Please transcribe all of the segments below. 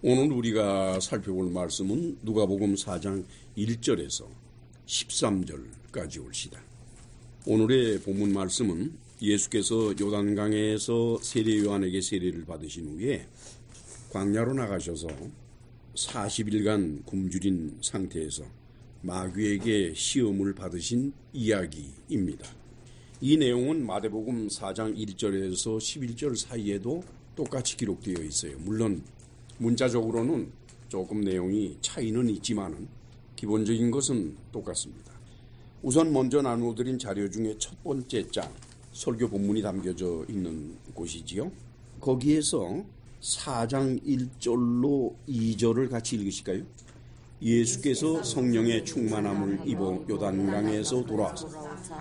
오늘 우리가 살펴볼 말씀은 누가복음 4장 1절에서 13절까지 올시다. 오늘의 본문 말씀은 예수께서 요단강에서 세례 요한에게 세례를 받으신 후에 광야로 나가셔서 40일간 굶주린 상태에서 마귀에게 시험을 받으신 이야기입니다. 이 내용은 마태복음 4장 1절에서 11절 사이에도 똑같이 기록되어 있어요. 물론 문자적으로는 조금 내용이 차이는 있지만 기본적인 것은 똑같습니다. 우선 먼저 나누어드린 자료 중에 첫 번째 장 설교 본문이 담겨져 있는 곳이지요. 거기에서 4장 1절로 2절을 같이 읽으실까요? 예수께서 성령의 충만함을 입어 요단강에서 돌아와서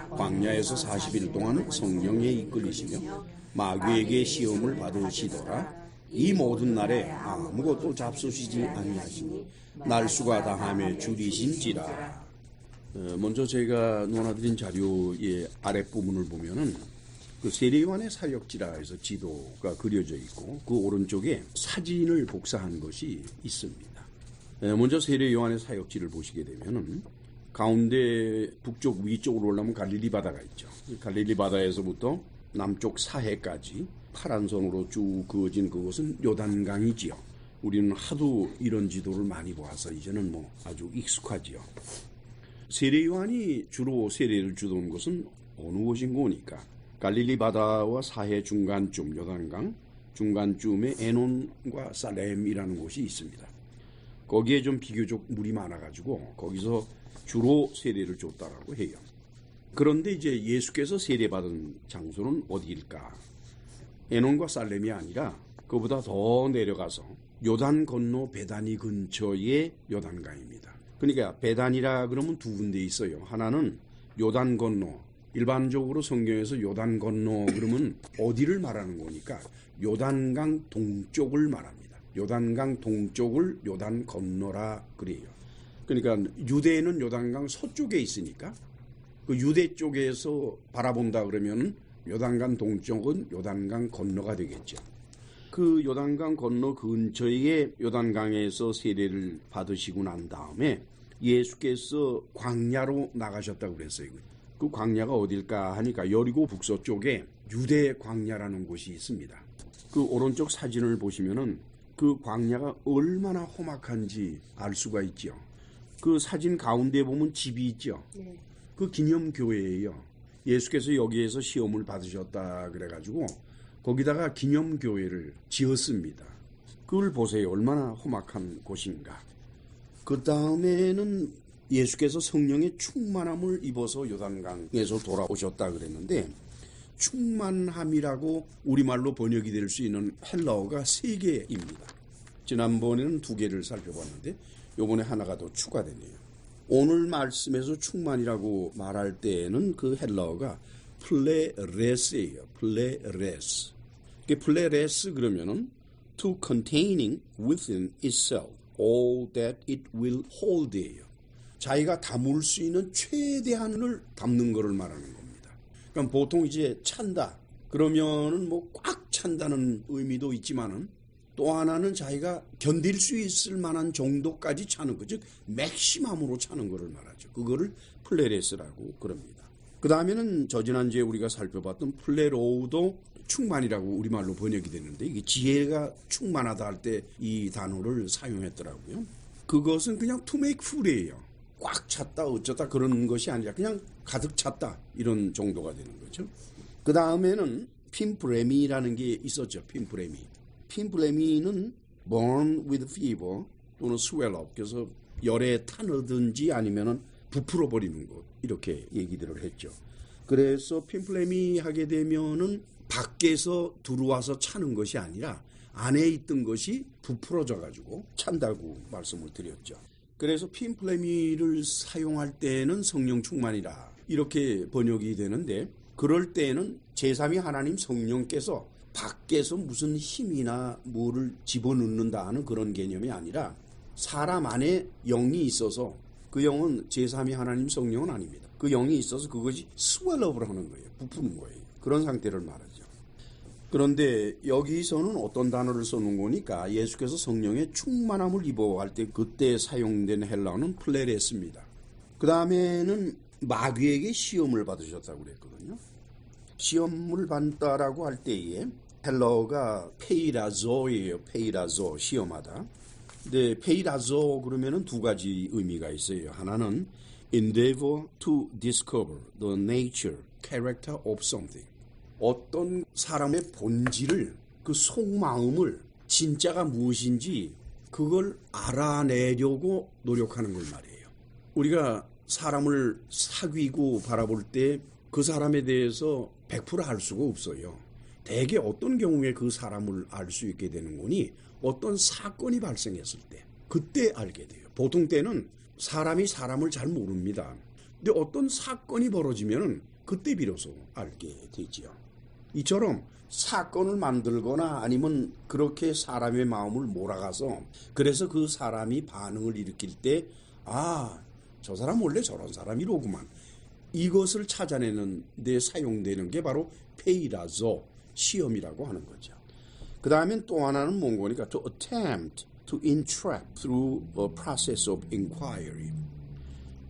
광야에서 40일 동안 성령에 이끌리시며 마귀에게 시험을 받으시더라. 이 모든 날에 아무것도 잡수시지 아니하시니 날수가 다함에 줄이신지라. 먼저 제가 논하드린 자료의 아랫부분을 보면은 그 세례 요한의 사역지라 해서 지도가 그려져 있고 그 오른쪽에 사진을 복사한 것이 있습니다. 먼저 세례 요한의 사역지를 보시게 되면은 가운데 북쪽 위쪽으로 올라오면 갈릴리 바다가 있죠. 갈릴리 바다에서부터 남쪽 사해까지 파란 선으로 쭉 그어진 그곳은 요단강이지요. 우리는 하도 이런 지도를 많이 보아서 이제는 아주 익숙하지요. 세례 요한이 주로 세례를 주던 곳은 어느 곳인고니까 갈릴리 바다와 사해 중간쯤 요단강 중간쯤에 에논과 살렘이라는 곳이 있습니다. 거기에 좀 비교적 물이 많아가지고 거기서 주로 세례를 줬다라고 해요. 그런데 이제 예수께서 세례받은 장소는 어디일까? 에논과 살렘이 아니라 그보다 더 내려가서 요단 건너 베다니 근처의 요단강입니다. 그러니까 베단이라 그러면 두 군데 있어요. 하나는 요단 건너, 일반적으로 성경에서 요단 건너 그러면 어디를 말하는 거니까 요단강 동쪽을 말합니다. 요단강 동쪽을 요단 건너라 그래요. 그러니까 유대는 요단강 서쪽에 있으니까 그 유대 쪽에서 바라본다 그러면 요단강 동쪽은 요단강 건너가 되겠죠. 그 요단강 건너 근처의 요단강에서 세례를 받으시고 난 다음에 예수께서 광야로 나가셨다고 그랬어요. 그 광야가 어딜까 하니까 여리고 북서쪽에 유대 광야라는 곳이 있습니다. 그 오른쪽 사진을 보시면은 그 광야가 얼마나 험악한지 알 수가 있죠. 그 사진 가운데 보면 집이 있죠. 그 기념교회예요. 예수께서 여기에서 시험을 받으셨다 그래가지고 거기다가 기념교회를 지었습니다. 그걸 보세요. 얼마나 험악한 곳인가. 그 다음에는 예수께서 성령의 충만함을 입어서 요단강에서 돌아오셨다 그랬는데 충만함이라고 우리말로 번역이 될 수 있는 헬라어가 3개입니다. 지난번에는 2개를 살펴봤는데 이번에 하나가 더 추가되네요. 오늘 말씀에서 충만이라고 말할 때에는 그 헬라어가 플레레스예요. 플레레스. 플레레스 그러면은 to containing within itself all that it will hold예요. 자기가 담을 수 있는 최대한을 담는 것을 말하는 겁니다. 그러니까 보통 이제 찬다 그러면은 꽉 찬다는 의미도 있지만은 또 하나는 자기가 견딜 수 있을 만한 정도까지 차는 거, 즉 맥시멈으로 차는 것을 말하죠. 그거를 플레레스라고 그럽니다. 그 다음에는 저지난주에 우리가 살펴봤던 플레로우도 충만이라고 우리말로 번역이 되는데 이게 지혜가 충만하다 할 때 이 단어를 사용했더라고요. 그것은 그냥 to make full이에요. 꽉 찼다 어쩌다 그런 것이 아니라 그냥 가득 찼다 이런 정도가 되는 거죠. 그 다음에는 핀프레미라는 게 있었죠. 핀프레미는 born with fever 또는 swell up 그래서 열에 타느든지 아니면은 부풀어 버리는 것 이렇게 얘기들을 했죠. 그래서 핀플레미 하게 되면은 밖에서 들어와서 차는 것이 아니라 안에 있던 것이 부풀어져 가지고 찬다고 말씀을 드렸죠. 그래서 핀플레미를 사용할 때는 성령 충만이라 이렇게 번역이 되는데 그럴 때는 제3위 하나님 성령께서 밖에서 무슨 힘이나 뭐를 집어넣는다 하는 그런 개념이 아니라 사람 안에 영이 있어서 그 영은 제3위 하나님 성령은 아닙니다. 그 영이 있어서 그것이 스웰업을 하는 거예요. 부푸는 거예요. 그런 상태를 말하죠. 그런데 여기서는 어떤 단어를 써놓은 거니까 예수께서 성령의 충만함을 입어갈 때 그때 사용된 헬라어는 플레레스입니다. 그 다음에는 마귀에게 시험을 받으셨다고 그랬거든요. 시험을 받다라고 할 때에 헬라어가 페이라조예요. 페이라조, 시험하다. 근데 페이라조 그러면은 두 가지 의미가 있어요. 하나는 endeavor to discover the nature, character of something. 어떤 사람의 본질을, 그 속마음을 진짜가 무엇인지 그걸 알아내려고 노력하는 걸 말이에요. 우리가 사람을 사귀고 바라볼 때 그 사람에 대해서 100% 알 수가 없어요. 대개 어떤 경우에 그 사람을 알 수 있게 되는 거니 어떤 사건이 발생했을 때 그때 알게 돼요. 보통 때는 사람이 사람을 잘 모릅니다. 근데 어떤 사건이 벌어지면 그때 비로소 알게 되지요. 이처럼 사건을 만들거나 아니면 그렇게 사람의 마음을 몰아가서 그래서 그 사람이 반응을 일으킬 때 저 사람 원래 저런 사람이로구만. 이것을 찾아내는 데 사용되는 게 바로 페이라조, 시험이라고 하는 거죠. 그 다음엔 또 하나는 뭔거니까 to attempt to entrap through a process of inquiry.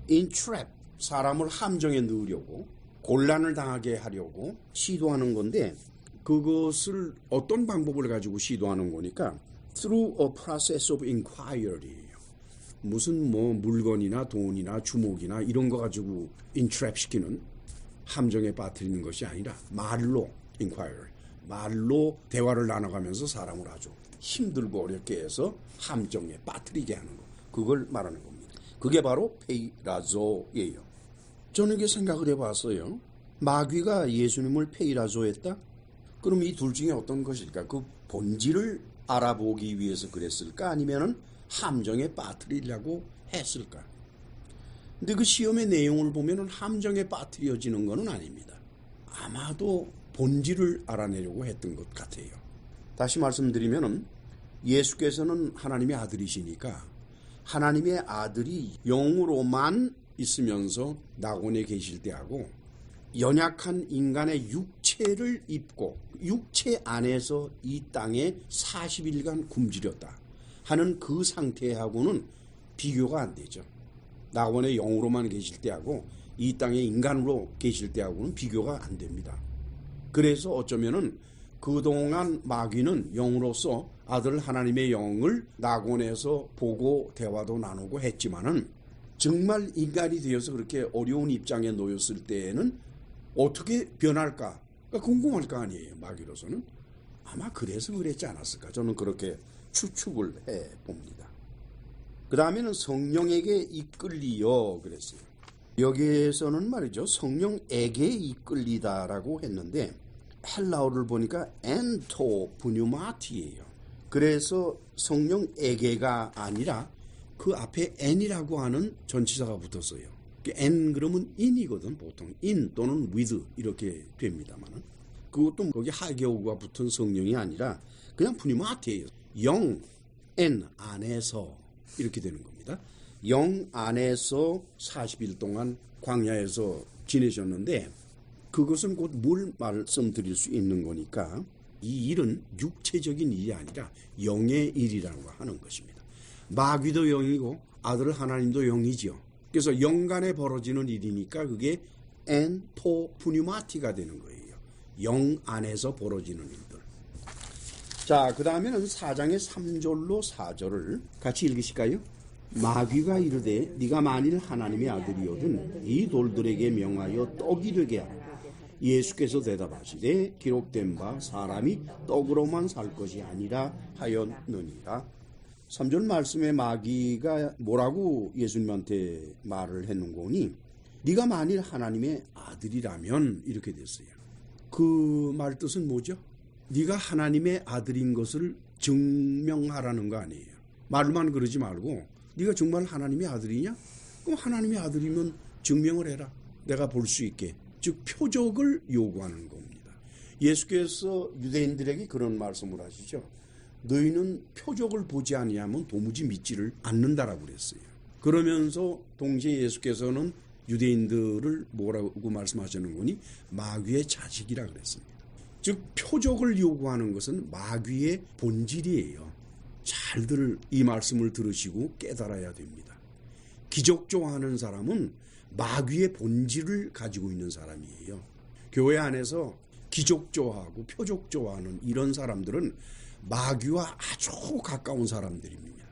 entrap, 사람을 함정에 넣으려고 곤란을 당하게 하려고 시도하는 건데 그것을 어떤 방법을 가지고 시도하는 거니까 through a process of inquiry. 무슨 물건이나 돈이나 주목이나 이런 거 가지고 인트랩 시키는 함정에 빠뜨리는 것이 아니라 말로 inquiry. 말로 대화를 나눠가면서 사람을 아주 힘들고 어렵게 해서 함정에 빠뜨리게 하는 거. 그걸 말하는 겁니다. 그게 바로 페이라조예요. 저는 이게 생각을 해봤어요. 마귀가 예수님을 페이라조했다? 그럼 이 둘 중에 어떤 것일까? 그 본질을 알아보기 위해서 그랬을까? 아니면은 함정에 빠뜨리려고 했을까? 근데 그 시험의 내용을 보면은 함정에 빠뜨려지는 것은 아닙니다. 아마도 본질을 알아내려고 했던 것 같아요. 다시 말씀드리면은 예수께서는 하나님의 아들이시니까 하나님의 아들이 영으로만 있으면서 낙원에 계실 때하고 연약한 인간의 육체를 입고 육체 안에서 이 땅에 40일간 굶주렸다 하는 그 상태하고는 비교가 안 되죠. 낙원에 영으로만 계실 때하고 이 땅에 인간으로 계실 때하고는 비교가 안 됩니다. 그래서 어쩌면은 그동안 마귀는 영으로서 아들 하나님의 영을 낙원에서 보고 대화도 나누고 했지만은 정말 인간이 되어서 그렇게 어려운 입장에 놓였을 때에는 어떻게 변할까 궁금할 거 아니에요. 마귀로서는. 아마 그래서 그랬지 않았을까. 저는 그렇게 추측을 해봅니다. 그 다음에는 성령에게 이끌리여 그랬어요. 여기에서는 말이죠. 성령에게 이끌리다라고 했는데 헬라어를 보니까 엔토 푸뉴마티예요. 그래서 성령에게가 아니라 그 앞에 n이라고 하는 전치사가 붙었어요. n 그러면 in이거든 보통. in 또는 with 이렇게 됩니다만 그것도 거기 하계어가 붙은 성령이 아니라 그냥 푸뉴마티예요. 영, n 안에서 이렇게 되는 겁니다. 영 안에서 40일 동안 광야에서 지내셨는데 그것은 곧 뭘 말씀드릴 수 있는 거니까 이 일은 육체적인 일이 아니라 영의 일이라고 하는 것입니다. 마귀도 영이고 아들 하나님도 영이죠. 그래서 영간에 벌어지는 일이니까 그게 엔토푸뉴마티가 되는 거예요. 영 안에서 벌어지는 일들. 자, 그 다음에는 4장의 3절로 4절을 같이 읽으실까요? 마귀가 이르되 네가 만일 하나님의 아들이거든 이 돌들에게 명하여 떡이 되게 하라. 예수께서 대답하시되 기록된 바 사람이 떡으로만 살 것이 아니라 하였느니라. 3절 말씀에 마귀가 뭐라고 예수님한테 말을 했는 거니? 네가 만일 하나님의 아들이라면 이렇게 됐어요. 그 말 뜻은 뭐죠? 네가 하나님의 아들인 것을 증명하라는 거 아니에요. 말만 그러지 말고 네가 정말 하나님의 아들이냐? 그럼 하나님의 아들이면 증명을 해라. 내가 볼 수 있게. 즉 표적을 요구하는 겁니다. 예수께서 유대인들에게 그런 말씀을 하시죠. 너희는 표적을 보지 아니하면 도무지 믿지를 않는다라고 그랬어요. 그러면서 동시에 예수께서는 유대인들을 뭐라고 말씀하시는 거니? 마귀의 자식이라 그랬습니다. 즉 표적을 요구하는 것은 마귀의 본질이에요. 잘들 이 말씀을 들으시고 깨달아야 됩니다. 기적 좋아하는 사람은 마귀의 본질을 가지고 있는 사람이에요. 교회 안에서 기적 좋아하고 표적 좋아하는 이런 사람들은 마귀와 아주 가까운 사람들입니다.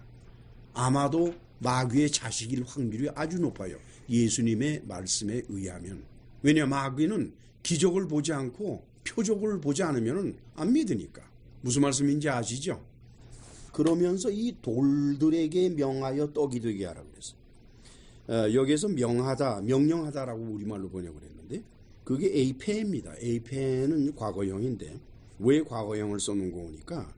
아마도 마귀의 자식일 확률이 아주 높아요. 예수님의 말씀에 의하면. 왜냐, 마귀는 기적을 보지 않고 표적을 보지 않으면 안 믿으니까. 무슨 말씀인지 아시죠? 그러면서 이 돌들에게 명하여 떡이 되게 하라고 그랬어요. 여기에서 명하다, 명령하다라고 우리말로 번역을 했는데 그게 에이페입니다. 에이페는 과거형인데 왜 과거형을 써놓은 거니까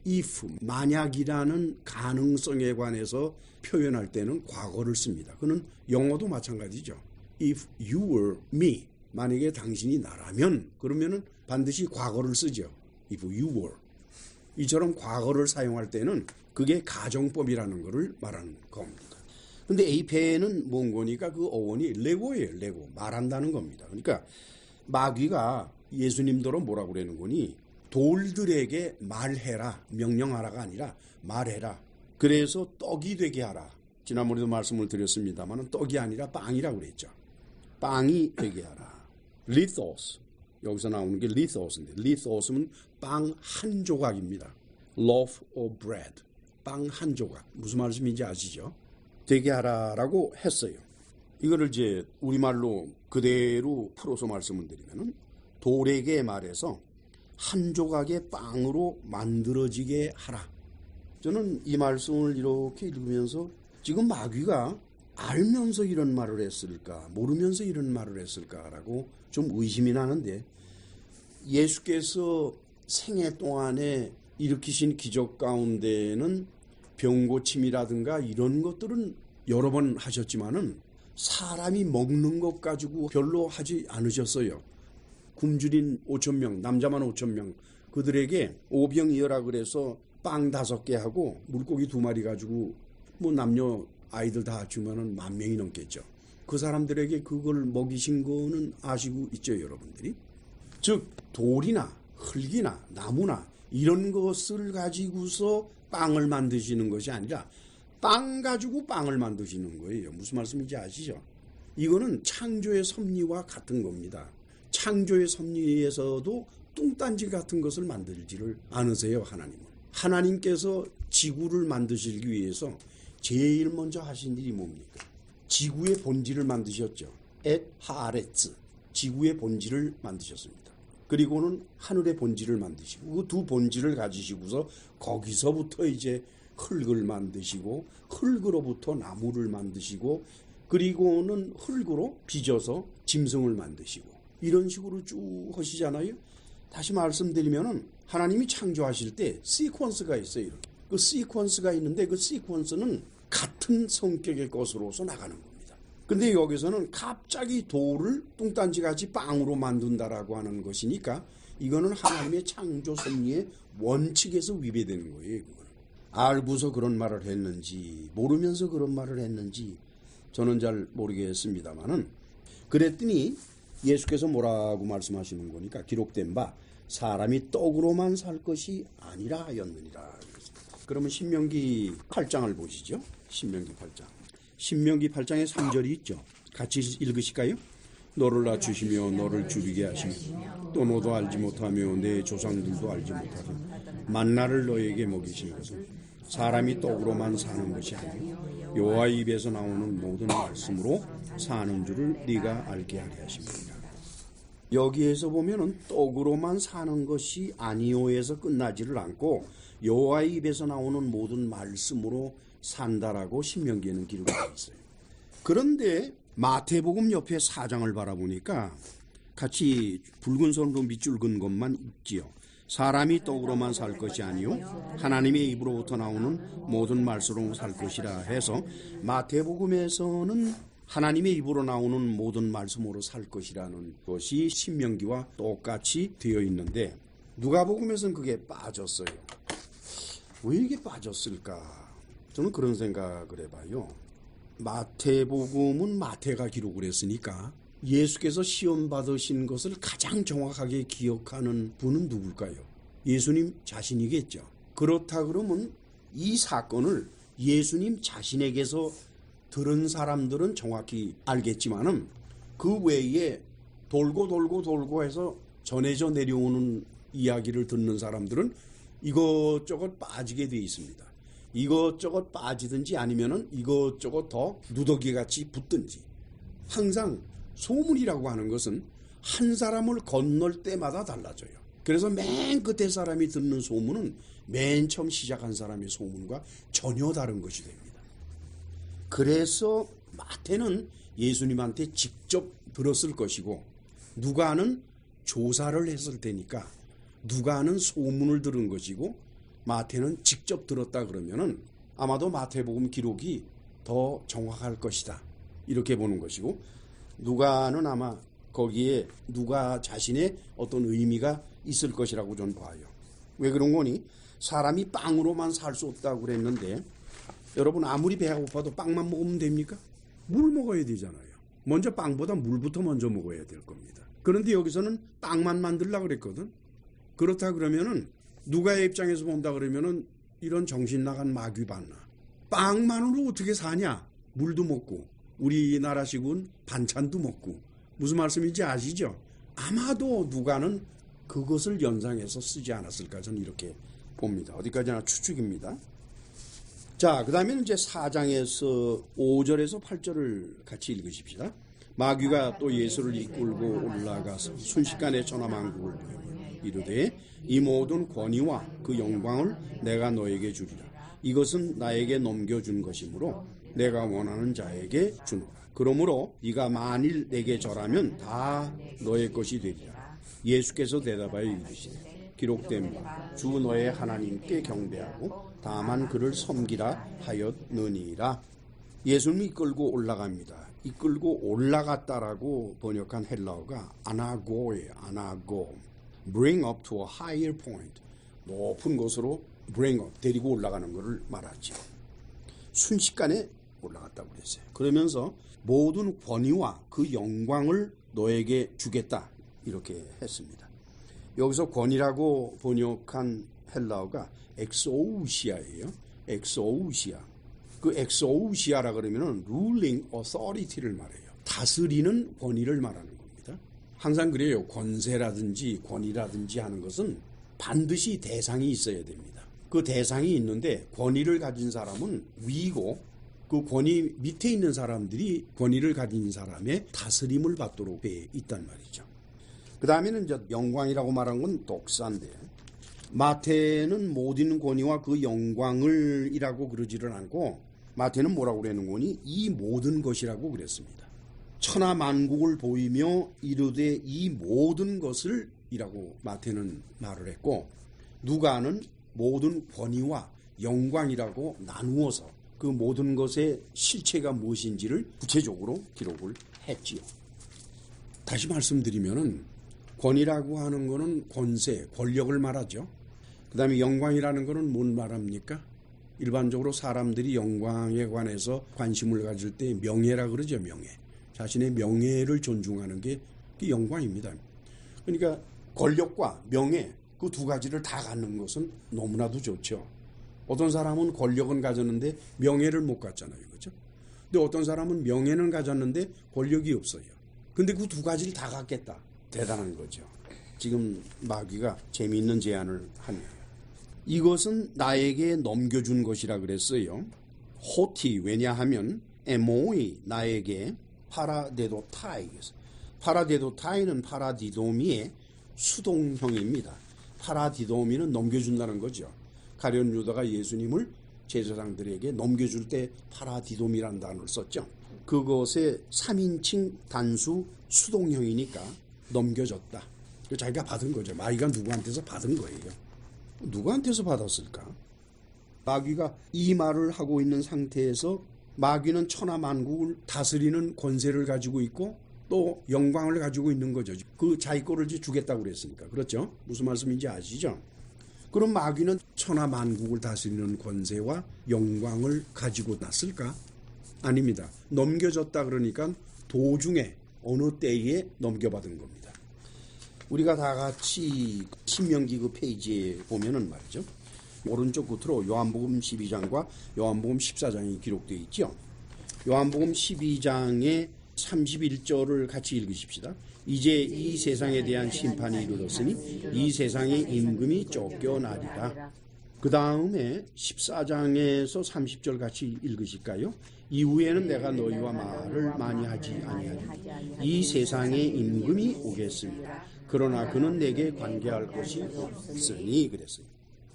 if, 만약이라는 가능성에 관해서 표현할 때는 과거를 씁니다. 그는 영어도 마찬가지죠. If you were me, 만약에 당신이 나라면 그러면은 반드시 과거를 쓰죠. If you were. 이처럼 과거를 사용할 때는 그게 가정법이라는 것을 말하는 겁니다. 근데 에이페는 뭔 거니까 그 어원이 레고예요. 레고. 말한다는 겁니다. 그러니까 마귀가 예수님더러 뭐라고 그러는 거니? 돌들에게 말해라. 명령하라가 아니라 말해라. 그래서 떡이 되게 하라. 지난번에도 말씀을 드렸습니다만 떡이 아니라 빵이라고 그랬죠. 빵이 되게 하라. 리토스. 여기서 나오는 게 리토스인데 리토스는 빵 한 조각입니다. loaf of bread. 빵 한 조각. 무슨 말씀인지 아시죠? 되게 하라라고 했어요. 이거를 이제 우리말로 그대로 풀어서 말씀을 드리면은 돌에게 말해서 한 조각의 빵으로 만들어지게 하라. 저는 이 말씀을 이렇게 읽으면서 지금 마귀가 알면서 이런 말을 했을까, 모르면서 이런 말을 했을까라고 좀 의심이 나는데 예수께서 생애 동안에 일으키신 기적 가운데는 병고침이라든가 이런 것들은 여러 번 하셨지만은 사람이 먹는 것 가지고 별로 하지 않으셨어요. 굶주린 5,000명, 남자만 5,000명 그들에게 오병이어라 그래서 빵 5개 하고 물고기 2마리 가지고 뭐 남녀 아이들 다 합치면은 10,000명이 넘겠죠. 그 사람들에게 그걸 먹이신 거는 아시고 있죠, 여러분들이? 즉 돌이나 흙이나 나무나 이런 것을 가지고서 빵을 만드시는 것이 아니라 빵 가지고 빵을 만드시는 거예요. 무슨 말씀인지 아시죠? 이거는 창조의 섭리와 같은 겁니다. 창조의 섭리에서도 뚱딴지 같은 것을 만들지를 않으세요, 하나님은. 하나님께서 지구를 만드시기 위해서 제일 먼저 하신 일이 뭡니까? 지구의 본질을 만드셨죠. 엣 하아레츠. 지구의 본질을 만드셨습니다. 그리고는 하늘의 본질을 만드시고 그 두 본질을 가지시고서 거기서부터 이제 흙을 만드시고 흙으로부터 나무를 만드시고 그리고는 흙으로 빚어서 짐승을 만드시고 이런 식으로 쭉 하시잖아요. 다시 말씀드리면은 하나님이 창조하실 때 시퀀스가 있어요. 그 시퀀스가 있는데 그 시퀀스는 같은 성격의 것으로서 나가는 겁니다. 근데 여기서는 갑자기 돌을 뚱딴지같이 빵으로 만든다라고 하는 것이니까 이거는 하나님의 창조 섭리의 원칙에서 위배되는 거예요. 그거는. 알고서 그런 말을 했는지 모르면서 그런 말을 했는지 저는 잘 모르겠습니다만은 그랬더니 예수께서 뭐라고 말씀하시는 거니까 기록된 바 사람이 떡으로만 살 것이 아니라 하였느니라. 그러면 신명기 8장을 보시죠. 신명기 8장. 신명기 8장에 3절이 있죠. 같이 읽으실까요? 너를 낮추시며 너를 줄이게 하시며 또 너도 알지 못하며 내 조상들도 알지 못하며 만나를 너에게 먹이신 것은 사람이 떡으로만 사는 것이 아니요 여호와의 입에서 나오는 모든 말씀으로 사는 줄을 네가 알게 하게 하십니다. 여기에서 보면은 떡으로만 사는 것이 아니오에서 끝나지를 않고 여호와의 입에서 나오는 모든 말씀으로 산다라고 신명기에는 기록되어 있어요. 그런데 마태복음 옆에 4장을 바라보니까 같이 붉은 선으로 밑줄 그은 것만 있지요. 사람이 떡으로만 살 것이 아니요 하나님의 입으로부터 나오는 모든 말씀으로 살 것이라 해서 마태복음에서는 하나님의 입으로 나오는 모든 말씀으로 살 것이라는 것이 신명기와 똑같이 되어 있는데 누가복음에서는 그게 빠졌어요. 왜 이게 빠졌을까? 저는 그런 생각을 해봐요. 마태복음은 마태가 기록을 했으니까 예수께서 시험 받으신 것을 가장 정확하게 기억하는 분은 누굴까요? 예수님 자신이겠죠. 그렇다 그러면 이 사건을 예수님 자신에게서 들은 사람들은 정확히 알겠지만은 그 외에 돌고 해서 전해져 내려오는 이야기를 듣는 사람들은 이것저것 빠지게 돼 있습니다. 이것저것 빠지든지 아니면은 이것저것 더 누더기같이 붙든지. 항상 소문이라고 하는 것은 한 사람을 건널 때마다 달라져요. 그래서 맨 끝에 사람이 듣는 소문은 맨 처음 시작한 사람의 소문과 전혀 다른 것이 됩니다. 그래서 마태는 예수님한테 직접 들었을 것이고 누가는 조사를 했을 테니까 누가는 소문을 들은 것이고 마태는 직접 들었다 그러면은 아마도 마태복음 기록이 더 정확할 것이다. 이렇게 보는 것이고 누가는 아마 거기에 누가 자신의 어떤 의미가 있을 것이라고 저는 봐요. 왜 그런 거니? 사람이 빵으로만 살 수 없다고 그랬는데 여러분 아무리 배가 고파도 빵만 먹으면 됩니까? 물 먹어야 되잖아요. 먼저 빵보다 물부터 먼저 먹어야 될 겁니다. 그런데 여기서는 빵만 만들려고 그랬거든. 그렇다 그러면은 누가의 입장에서 본다 그러면은 이런 정신 나간 마귀 봤나? 빵만으로 어떻게 사냐? 물도 먹고 우리나라식은 반찬도 먹고 무슨 말씀인지 아시죠? 아마도 누가는 그것을 연상해서 쓰지 않았을까 저는 이렇게 봅니다. 어디까지나 추측입니다. 자, 그 다음에는 이제 4장에서 5절에서 8절을 같이 읽으십시다. 마귀가 또 예수를 이끌고 올라가서 순식간에 천하만국을 보이며 이르되 이 모든 권위와 그 영광을 내가 너에게 주리라. 이것은 나에게 넘겨준 것이므로 내가 원하는 자에게 주노라. 그러므로 네가 만일 내게 절하면 다 너의 것이 되리라. 예수께서 대답하여 이르시되 기록된 바 주 너의 하나님께 경배하고 다만 그를 섬기라 하였느니라. 예수님이 이끌고 올라갑니다. 이끌고 올라갔다라고 번역한 헬라어가 아나고예요. 아나고. Bring up to a higher point. 높은 곳으로 bring up, 데리고 올라가는 것을 말하죠. 순식간에 올라갔다고 그랬어요. 그러면서 모든 권위와 그 영광을 너에게 주겠다 이렇게 했습니다. 여기서 권위라고 번역한 헬라어가 엑소우시아예요. 엑소우시아. 그 엑소우시아라 그러면은 ruling authority를 말해요. 다스리는 권위를 말하는 겁니다. 항상 그래요. 권세라든지 권위라든지 하는 것은 반드시 대상이 있어야 됩니다. 그 대상이 있는데 권위를 가진 사람은 위고 그 권위 밑에 있는 사람들이 권위를 가진 사람의 다스림을 받도록 돼 있단 말이죠. 그 다음에는 이제 영광이라고 말한 건 독사인데 마태는 모든 권위와 그 영광을 이라고 그러지를 않고 마태는 뭐라고 그러는 거니? 이 모든 것이라고 그랬습니다. 천하 만국을 보이며 이르되 이 모든 것을 이라고 마태는 말을 했고 누가는 모든 권위와 영광이라고 나누어서 그 모든 것의 실체가 무엇인지를 구체적으로 기록을 했지요. 다시 말씀드리면은 권위라고 하는 것은 권세, 권력을 말하죠. 그 다음에 영광이라는 것은 뭘 말합니까? 일반적으로 사람들이 영광에 관해서 관심을 가질 때 명예라 그러죠. 명예. 자신의 명예를 존중하는 게 영광입니다. 그러니까 권력과 명예 그 두 가지를 다 갖는 것은 너무나도 좋죠. 어떤 사람은 권력은 가졌는데 명예를 못 갖잖아요. 그렇죠? 근데 어떤 사람은 명예는 가졌는데 권력이 없어요. 근데 그 두 가지를 다 갖겠다. 대단한 거죠. 지금 마귀가 재미있는 제안을 하네요. 이것은 나에게 넘겨준 것이라 그랬어요. 호티 왜냐하면 에모이 나에게 파라데도타이에서 파라데도타이는 파라디도미의 수동형입니다. 파라디도미는 넘겨준다는 거죠. 가룟 유다가 예수님을 제사장들에게 넘겨줄 때 파라디돔이라는 단어를 썼죠. 그것의 3인칭 단수 수동형이니까 넘겨졌다. 자기가 받은 거죠. 마귀가 누구한테서 받은 거예요. 누구한테서 받았을까? 마귀가 이 말을 하고 있는 상태에서 마귀는 천하 만국을 다스리는 권세를 가지고 있고 또 영광을 가지고 있는 거죠. 그 자기 거를 주겠다고 그랬으니까. 그렇죠? 무슨 말씀인지 아시죠? 그럼 마귀는 천하 만국을 다스리는 권세와 영광을 가지고 났을까? 아닙니다. 넘겨졌다 그러니까 도중에 어느 때에 넘겨받은 겁니다. 우리가 다 같이 신명기 그 페이지에 보면은 말이죠. 오른쪽 끝으로 요한복음 12장과 요한복음 14장이 기록되어 있죠. 요한복음 12장의 31절을 같이 읽으십시다. 이제 이 세상에 대한 심판이 이르렀으니 이 세상의 임금이 쫓겨나리라. 그 다음에 14장에서 30절 같이 읽으실까요? 이후에는 내가 너희와 말을 많이 하지 아니하리니 이 세상의 임금이 오겠습니다. 그러나 그는 내게 관계할 것이 없으니 그랬어요.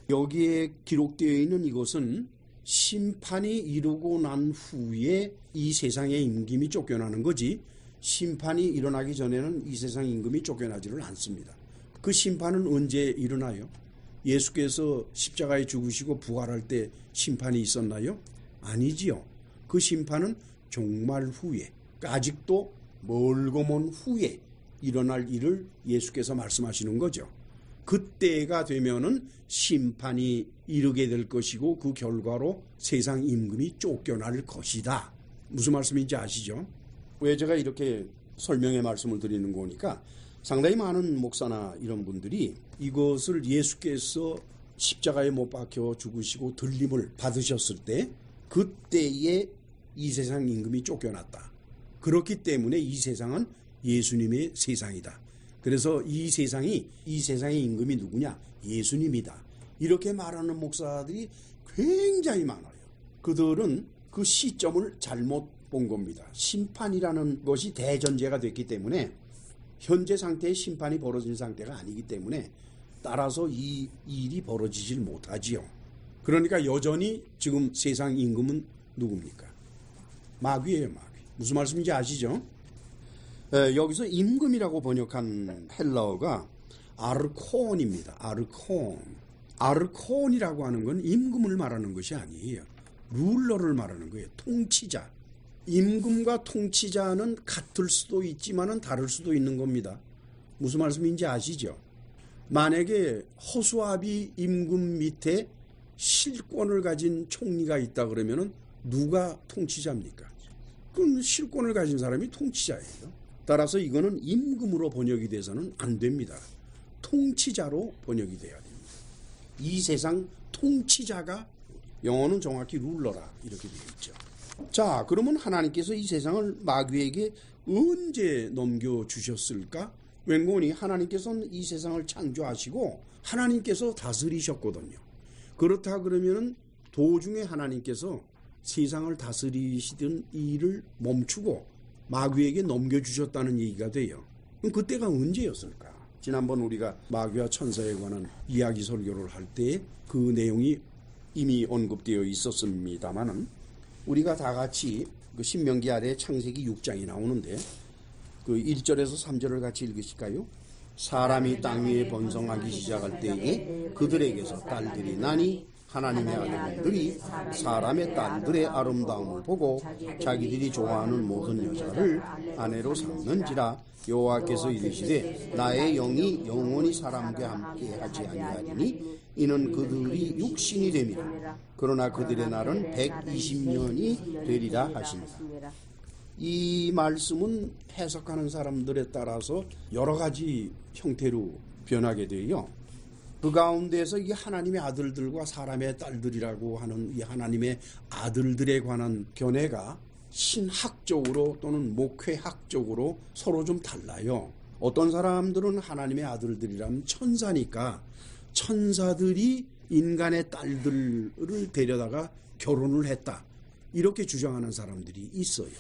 여기에 기록되어 있는 이것은 심판이 이루고 난 후에 이 세상의 임금이 쫓겨나는 거지, 심판이 일어나기 전에는 이 세상 임금이 쫓겨나지를 않습니다. 그 심판은 언제 일어나요? 예수께서 십자가에 죽으시고 부활할 때 심판이 있었나요? 아니지요. 그 심판은 종말 후에, 아직도 멀고 먼 후에 일어날 일을 예수께서 말씀하시는 거죠. 그때가 되면은 심판이 이르게 될 것이고 그 결과로 세상 임금이 쫓겨날 것이다. 무슨 말씀인지 아시죠? 왜 제가 이렇게 설명의 말씀을 드리는 거니까 상당히 많은 목사나 이런 분들이 이것을 예수께서 십자가에 못 박혀 죽으시고 들림을 받으셨을 때 그때에 이 세상 임금이 쫓겨났다. 그렇기 때문에 이 세상은 예수님의 세상이다. 그래서 이 세상의 임금이 누구냐? 예수님이다. 이렇게 말하는 목사들이 굉장히 많아요. 그들은 그 시점을 잘못 본 겁니다. 심판이라는 것이 대전제가 됐기 때문에 현재 상태의 심판이 벌어진 상태가 아니기 때문에 따라서 이 일이 벌어지질 못하지요. 그러니까 여전히 지금 세상 임금은 누굽니까? 마귀예요, 마귀. 무슨 말씀인지 아시죠? 여기서 임금이라고 번역한 헬라어가 아르콘입니다. 아르콘이라고 하는 건 임금을 말하는 것이 아니에요. 룰러를 말하는 거예요. 통치자. 임금과 통치자는 같을 수도 있지만은 다를 수도 있는 겁니다. 무슨 말씀인지 아시죠? 만약에 허수아비 임금 밑에 실권을 가진 총리가 있다 그러면은 누가 통치자입니까? 그럼 실권을 가진 사람이 통치자예요. 따라서 이거는 임금으로 번역이 돼서는 안 됩니다. 통치자로 번역이 돼야 됩니다. 이 세상 통치자가, 영어는 정확히 룰러라 이렇게 되어 있죠. 자, 그러면 하나님께서 이 세상을 마귀에게 언제 넘겨주셨을까? 왠고니 하나님께서는 이 세상을 창조하시고 하나님께서 다스리셨거든요. 그렇다 그러면 도중에 하나님께서 세상을 다스리시던 일을 멈추고 마귀에게 넘겨주셨다는 얘기가 돼요. 그럼 그때가 언제였을까? 지난번 우리가 마귀와 천사에 관한 이야기 설교를 할 때 그 내용이 이미 언급되어 있었습니다만은 우리가 다 같이 그 신명기 아래 창세기 6장이 나오는데 그 1절에서 3절을 같이 읽으실까요? 사람이 땅 위에 번성하기 시작할 때에 그들에게서 딸들이 나니 하나님의 아들들이 사람의 딸들의 아름다움을 보고 자기들이 좋아하는 모든 여자를 아내로 삼는지라. 여호와께서 이르시되 나의 영이 영원히 사람과 함께 하지 아니하리니 이는 그들이 육신이 됨이라. 그러나 그들의 날은 120년이 되리라 하시니라. 이 말씀은 해석하는 사람들에 따라서 여러 가지 형태로 변하게 돼요. 그 가운데서 이 하나님의 아들들과 사람의 딸들이라고 하는 이 하나님의 아들들에 관한 견해가 신학적으로 또는 목회학적으로 서로 좀 달라요. 어떤 사람들은 하나님의 아들들이라면 천사니까 천사들이 인간의 딸들을 데려다가 결혼을 했다, 이렇게 주장하는 사람들이 있어요.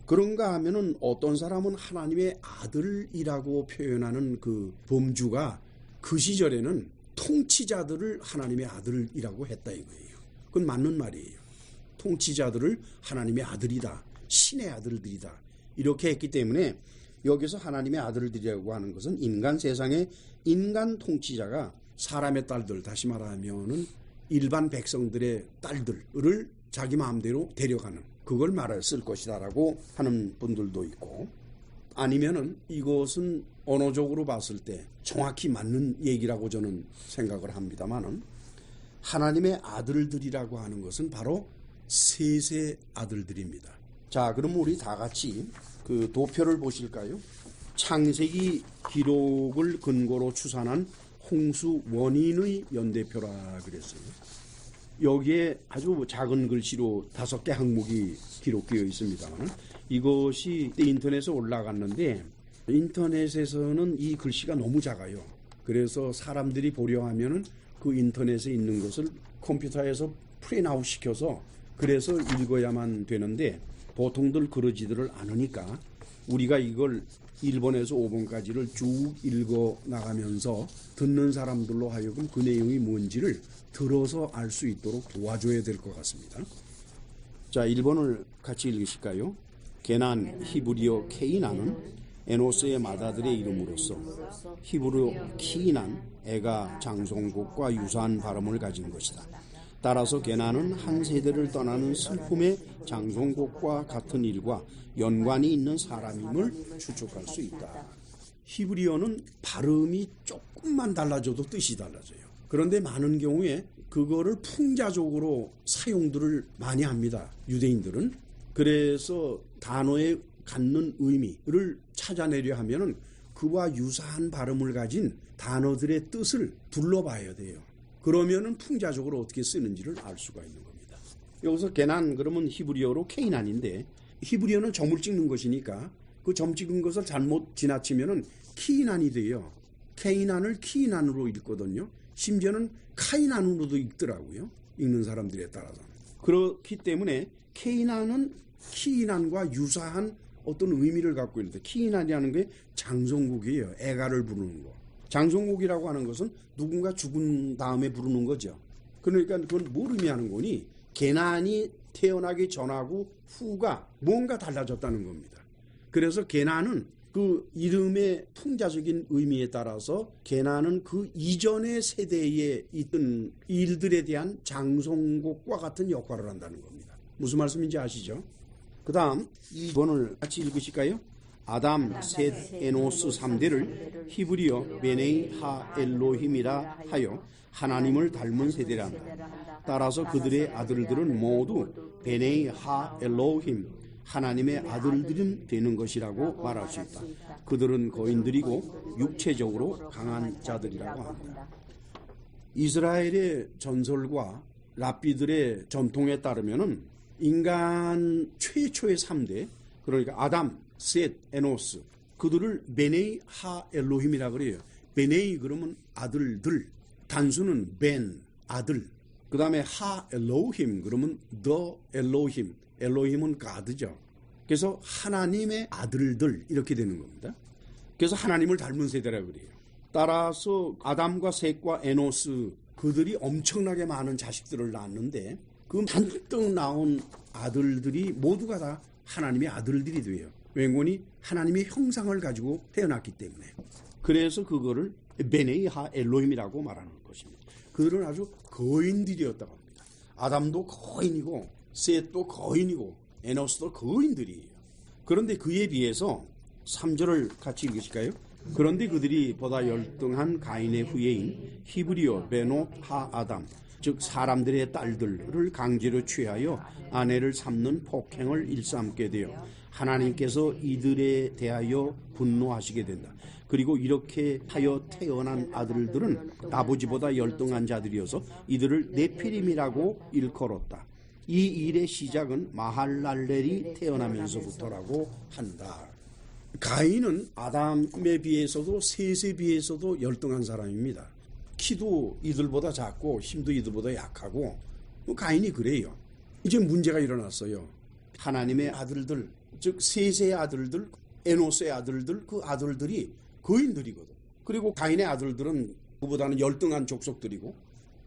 그런가 하면은 어떤 사람은 하나님의 아들이라고 표현하는 그 범주가 그 시절에는 통치자들을 하나님의 아들이라고 했다 이거예요. 그건 맞는 말이에요. 통치자들을 하나님의 아들이다, 신의 아들들이다 이렇게 했기 때문에 여기서 하나님의 아들들이라고 하는 것은 인간 세상의 인간 통치자가 사람의 딸들, 다시 말하면은 일반 백성들의 딸들을 자기 마음대로 데려가는, 그걸 말했을 것이다라고 하는 분들도 있고, 아니면은 이것은 언어적으로 봤을 때 정확히 맞는 얘기라고 저는 생각을 합니다만은 하나님의 아들들이라고 하는 것은 바로 셋의 아들들입니다. 자, 그럼 우리 다 같이 그 도표를 보실까요? 창세기 기록을 근거로 추산한 홍수 원인의 연대표라 그랬어요. 여기에 아주 작은 글씨로 5개 항목이 기록되어 있습니다만 이것이 인터넷에 올라갔는데 인터넷에서는 이 글씨가 너무 작아요. 그래서 사람들이 보려 하면은 그 인터넷에 있는 것을 컴퓨터에서 프린트아웃 시켜서 그래서 읽어야만 되는데 보통들 그러지들을 않으니까 우리가 이걸 1번에서 5번까지를 쭉 읽어 나가면서 듣는 사람들로 하여금 그 내용이 뭔지를 들어서 알 수 있도록 도와줘야 될 것 같습니다. 자, 1번을 같이 읽으실까요? 게난 히브리어 케이나는 에노스의 맏아들의 이름으로서 히브리어 키난 애가 장송곡과 유사한 발음을 가진 것이다. 따라서 게나는 한 세대를 떠나는 슬픔의 장송곡과 같은 일과 연관이 있는 사람임을 추측할 수 있다. 히브리어는 발음이 조금만 달라져도 뜻이 달라져요. 그런데 많은 경우에 그거를 풍자적으로 사용들을 많이 합니다. 유대인들은. 그래서 단어에 갖는 의미를 찾아내려 하면은 그와 유사한 발음을 가진 단어들의 뜻을 둘러봐야 돼요. 그러면은 풍자적으로 어떻게 쓰는지를 알 수가 있는 겁니다. 여기서 게난 그러면 히브리어로 케이난인데 히브리어는 점을 찍는 것이니까 그 점 찍은 것을 잘못 지나치면은 키난이 돼요. 케이난을 키난으로 읽거든요. 심지어는 카이난으로도 읽더라고요. 읽는 사람들에 따라서. 그렇기 때문에 케이난은 키난과 유사한 어떤 의미를 갖고 있는데 키난이라는 게 장송곡이에요. 애가를 부르는 거. 장송곡이라고 하는 것은 누군가 죽은 다음에 부르는 거죠. 그러니까 그건 뭘 의미하는 거니? 게난이 태어나기 전하고 후가 뭔가 달라졌다는 겁니다. 그래서 게난은 그 이름의 풍자적인 의미에 따라서 게난은 그 이전의 세대에 있던 일들에 대한 장송곡과 같은 역할을 한다는 겁니다. 무슨 말씀인지 아시죠? 그 다음 2번을 같이 읽으실까요? 아담, 셋, 에노스 3대를 히브리어 베네이 하 엘로힘이라 하여 하나님을 닮은 세대란다. 따라서 그들의 아들들은 모두 베네이 하 엘로힘, 하나님의 아들들은 되는 것이라고 말할 수 있다. 그들은 거인들이고 육체적으로 강한 자들이라고 한다. 이스라엘의 전설과 랍비들의 전통에 따르면은 인간 최초의 3대, 그러니까 아담, 셋, 에노스, 그들을 베네이 하 엘로힘이라 그래요. 베네이 그러면 아들들, 단수는 벤, 아들. 그 다음에 하 엘로힘 그러면 더 엘로힘, 엘로힘은 가드죠. 그래서 하나님의 아들들 이렇게 되는 겁니다. 그래서 하나님을 닮은 세대라고 그래요. 따라서 아담과 셋과 에노스 그들이 엄청나게 많은 자식들을 낳았는데 그 한뜩 나온 아들들이 모두가 다 하나님의 아들들이 돼요. 왠고니 하나님의 형상을 가지고 태어났기 때문에. 그래서 그거를 베네이 하 엘로힘이라고 말하는 것입니다. 그들은 아주 거인들이었다고 합니다. 아담도 거인이고 셋도 거인이고 에노스도 거인들이에요. 그런데 그에 비해서 3절을 같이 읽으실까요? 그런데 그들이 보다 열등한 가인의 후예인 히브리어 베노 하 아담, 즉 사람들의 딸들을 강제로 취하여 아내를 삼는 폭행을 일삼게 되어 하나님께서 이들에 대하여 분노하시게 된다. 그리고 이렇게 하여 태어난 아들들은 아버지보다 열등한 자들이어서 이들을 네피림이라고 일컬었다. 이 일의 시작은 마할랄렐이 태어나면서부터라고 한다. 가인은 아담에 비해서도 셋에 비해서도 열등한 사람입니다. 키도 이들보다 작고 힘도 이들보다 약하고 가인이 그래요. 이제 문제가 일어났어요. 하나님의 아들들, 즉 셋의 아들들, 에노스의 아들들, 그 아들들이 거인들이거든. 그리고 가인의 아들들은 그보다는 열등한 족속들이고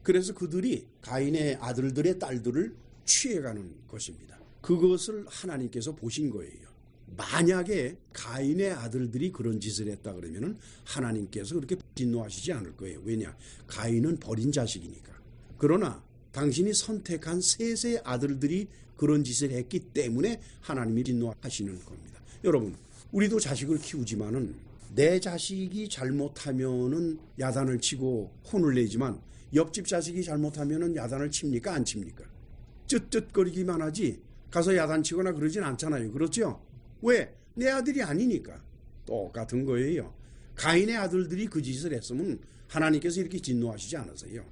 그래서 그들이 가인의 아들들의 딸들을 취해가는 것입니다. 그것을 하나님께서 보신 거예요. 만약에 가인의 아들들이 그런 짓을 했다 그러면 하나님께서 그렇게 진노하시지 않을 거예요. 왜냐? 가인은 버린 자식이니까. 그러나 당신이 선택한 셋의 아들들이 그런 짓을 했기 때문에 하나님이 진노하시는 겁니다. 여러분, 우리도 자식을 키우지만은 내 자식이 잘못하면은 야단을 치고 혼을 내지만 옆집 자식이 잘못하면은 야단을 칩니까? 안 칩니까? 쯧쯧거리기만 하지 가서 야단치거나 그러진 않잖아요. 그렇죠? 왜? 내 아들이 아니니까. 똑같은 거예요. 가인의 아들들이 그 짓을 했으면 하나님께서 이렇게 진노하시지 않으세요.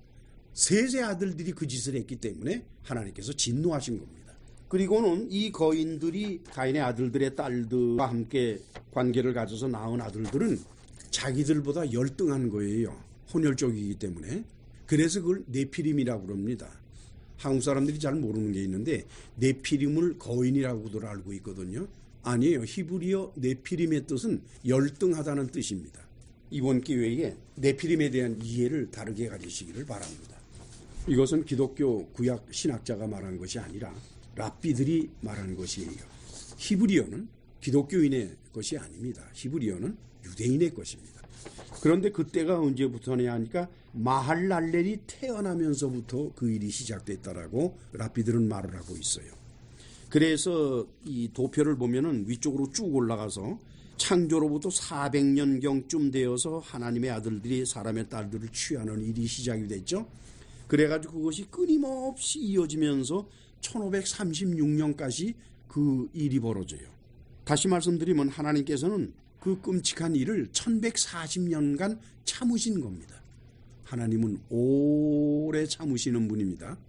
셋의 아들들이 그 짓을 했기 때문에 하나님께서 진노하신 겁니다. 그리고는 이 거인들이 가인의 아들들의 딸들과 함께 관계를 가져서 낳은 아들들은 자기들보다 열등한 거예요. 혼혈족이기 때문에. 그래서 그걸 네피림이라고 그럽니다. 한국 사람들이 잘 모르는 게 있는데 네피림을 거인이라고도 알고 있거든요. 아니에요. 히브리어 네피림의 뜻은 열등하다는 뜻입니다. 이번 기회에 네피림에 대한 이해를 다르게 가지시기를 바랍니다. 이것은 기독교 구약 신학자가 말한 것이 아니라 랍비들이 말한 것이에요. 히브리어는 기독교인의 것이 아닙니다. 히브리어는 유대인의 것입니다. 그런데 그때가 언제부터냐 하니까 마할랄렐이 태어나면서부터 그 일이 시작됐다라고 랍비들은 말을 하고 있어요. 그래서 이 도표를 보면은 위쪽으로 쭉 올라가서 창조로부터 400년경쯤 되어서 하나님의 아들들이 사람의 딸들을 취하는 일이 시작이 됐죠. 그래가지고 그것이 끊임없이 이어지면서 1536년까지 그 일이 벌어져요. 다시 말씀드리면 하나님께서는 그 끔찍한 일을 1140년간 참으신 겁니다. 하나님은 오래 참으시는 분입니다.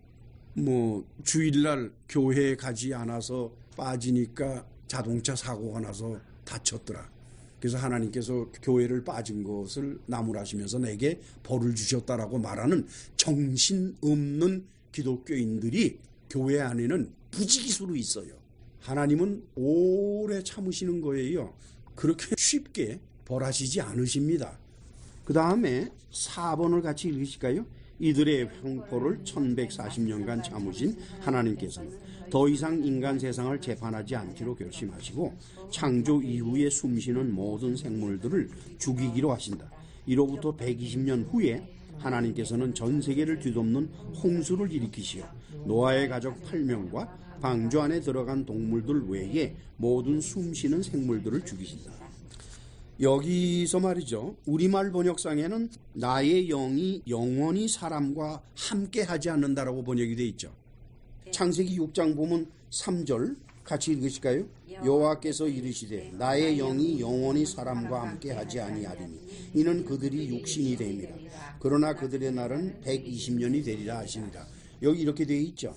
주일날 교회에 가지 않아서 빠지니까 자동차 사고가 나서 다쳤더라. 그래서 하나님께서 교회를 빠진 것을 나무라시면서 내게 벌을 주셨다라고 말하는 정신없는 기독교인들이 교회 안에는 부지기수로 있어요. 하나님은 오래 참으시는 거예요. 그렇게 쉽게 벌하시지 않으십니다. 그 다음에 4번을 같이 읽으실까요? 이들의 횡포를 1140년간 참으신 하나님께서는 더 이상 인간 세상을 재판하지 않기로 결심하시고 창조 이후에 숨쉬는 모든 생물들을 죽이기로 하신다. 이로부터 120년 후에 하나님께서는 전 세계를 뒤덮는 홍수를 일으키시어 노아의 가족 8명과 방주 안에 들어간 동물들 외에 모든 숨쉬는 생물들을 죽이신다. 여기서 말이죠. 우리말 번역상에는 나의 영이 영원히 사람과 함께 하지 않는다라고 번역이 되어 있죠. 창세기 6장 보면 3절 같이 읽으실까요? 여호와께서 이르시되 나의 영이 영원히 사람과 함께 하지 아니하리니 이는 그들이 육신이 됨이라. 그러나 그들의 날은 120년이 되리라 하시니라. 여기 이렇게 되어 있죠.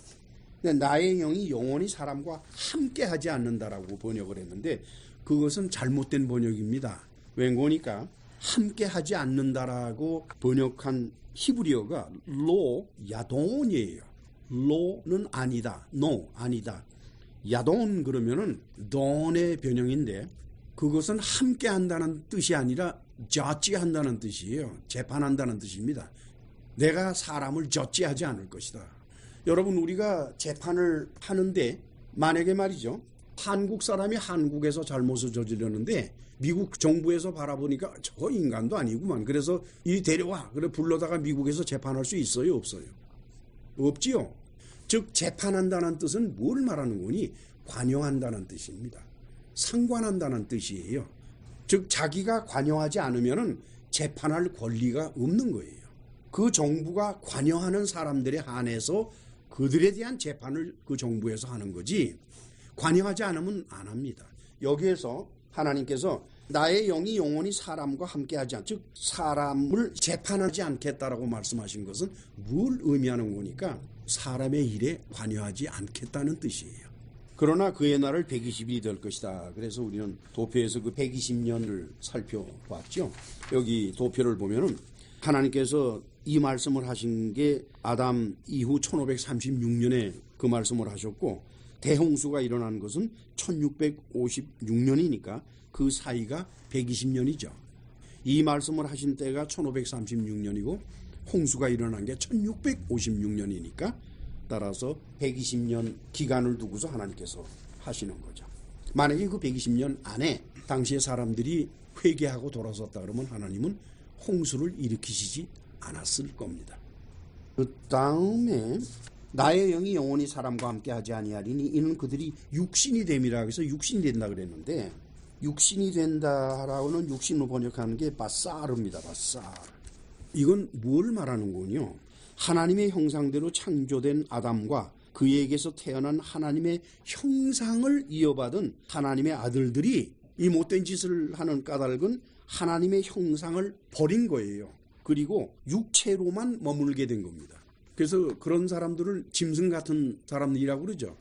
나의 영이 영원히 사람과 함께 하지 않는다라고 번역을 했는데 그것은 잘못된 번역입니다. 왠고니까 함께 하지 않는다라고 번역한 히브리어가 로 야돈이에요. 로는 아니다. 노 아니다. 야돈 그러면은 돈의 변형인데 그것은 함께 한다는 뜻이 아니라 저지한다는 뜻이에요. 재판한다는 뜻입니다. 내가 사람을 저지하지 않을 것이다. 여러분 우리가 재판을 하는데 만약에 말이죠. 한국 사람이 한국에서 잘못을 저지르는데 미국 정부에서 바라보니까 저 인간도 아니구만. 그래서 이 데려와. 그래 불러다가 미국에서 재판할 수 있어요? 없어요? 없지요. 즉 재판한다는 뜻은 뭘 말하는 거니? 관여한다는 뜻입니다. 상관한다는 뜻이에요. 즉 자기가 관여하지 않으면 재판할 권리가 없는 거예요. 그 정부가 관여하는 사람들에 한해서 그들에 대한 재판을 그 정부에서 하는 거지 관여하지 않으면 안 합니다. 여기에서 하나님께서 나의 영이 영원히 사람과 함께하지 않, 즉 사람을 재판하지 않겠다라고 말씀하신 것은 뭘 의미하는 거니까 사람의 일에 관여하지 않겠다는 뜻이에요. 그러나 그의 날을 120일이 될 것이다. 그래서 우리는 도표에서 그 120년을 살펴봤죠. 여기 도표를 보면은 하나님께서 이 말씀을 하신 게 아담 이후 1536년에 그 말씀을 하셨고 대홍수가 일어난 것은 1656년이니까 그 사이가 120년이죠. 이 말씀을 하신 때가 1536년이고 홍수가 일어난 게 1656년이니까 따라서 120년 기간을 두고서 하나님께서 하시는 거죠. 만약에 그 120년 안에 당시의 사람들이 회개하고 돌아섰다 그러면 하나님은 홍수를 일으키시지 않았을 겁니다. 그 다음에 나의 영이 영원히 사람과 함께 하지 아니하리니 이는 그들이 육신이 됨이라 해서 육신이 된다 그랬는데 육신이 된다라고는 육신으로 번역하는 게 바사르입니다. 바사르. 이건 뭘 말하는 거냐? 하나님의 형상대로 창조된 아담과 그에게서 태어난 하나님의 형상을 이어받은 하나님의 아들들이 이 못된 짓을 하는 까닭은 하나님의 형상을 버린 거예요. 그리고 육체로만 머물게 된 겁니다. 그래서 그런 사람들을 짐승 같은 사람이라고 그러죠.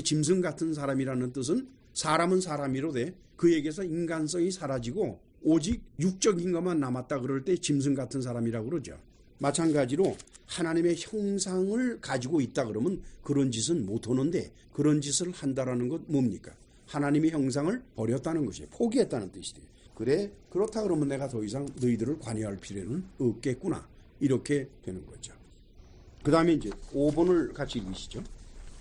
짐승 같은 사람이라는 뜻은 사람은 사람이로되 그에게서 인간성이 사라지고 오직 육적인 것만 남았다 그럴 때 짐승 같은 사람이라고 그러죠. 마찬가지로 하나님의 형상을 가지고 있다 그러면 그런 짓은 못하는데 그런 짓을 한다라는 것 뭡니까? 하나님의 형상을 버렸다는 것이에요. 포기했다는 뜻이에요. 그래, 그렇다 그러면 내가 더 이상 너희들을 관여할 필요는 없겠구나. 이렇게 되는 거죠. 그 다음에 이제 5번을 같이 읽으시죠.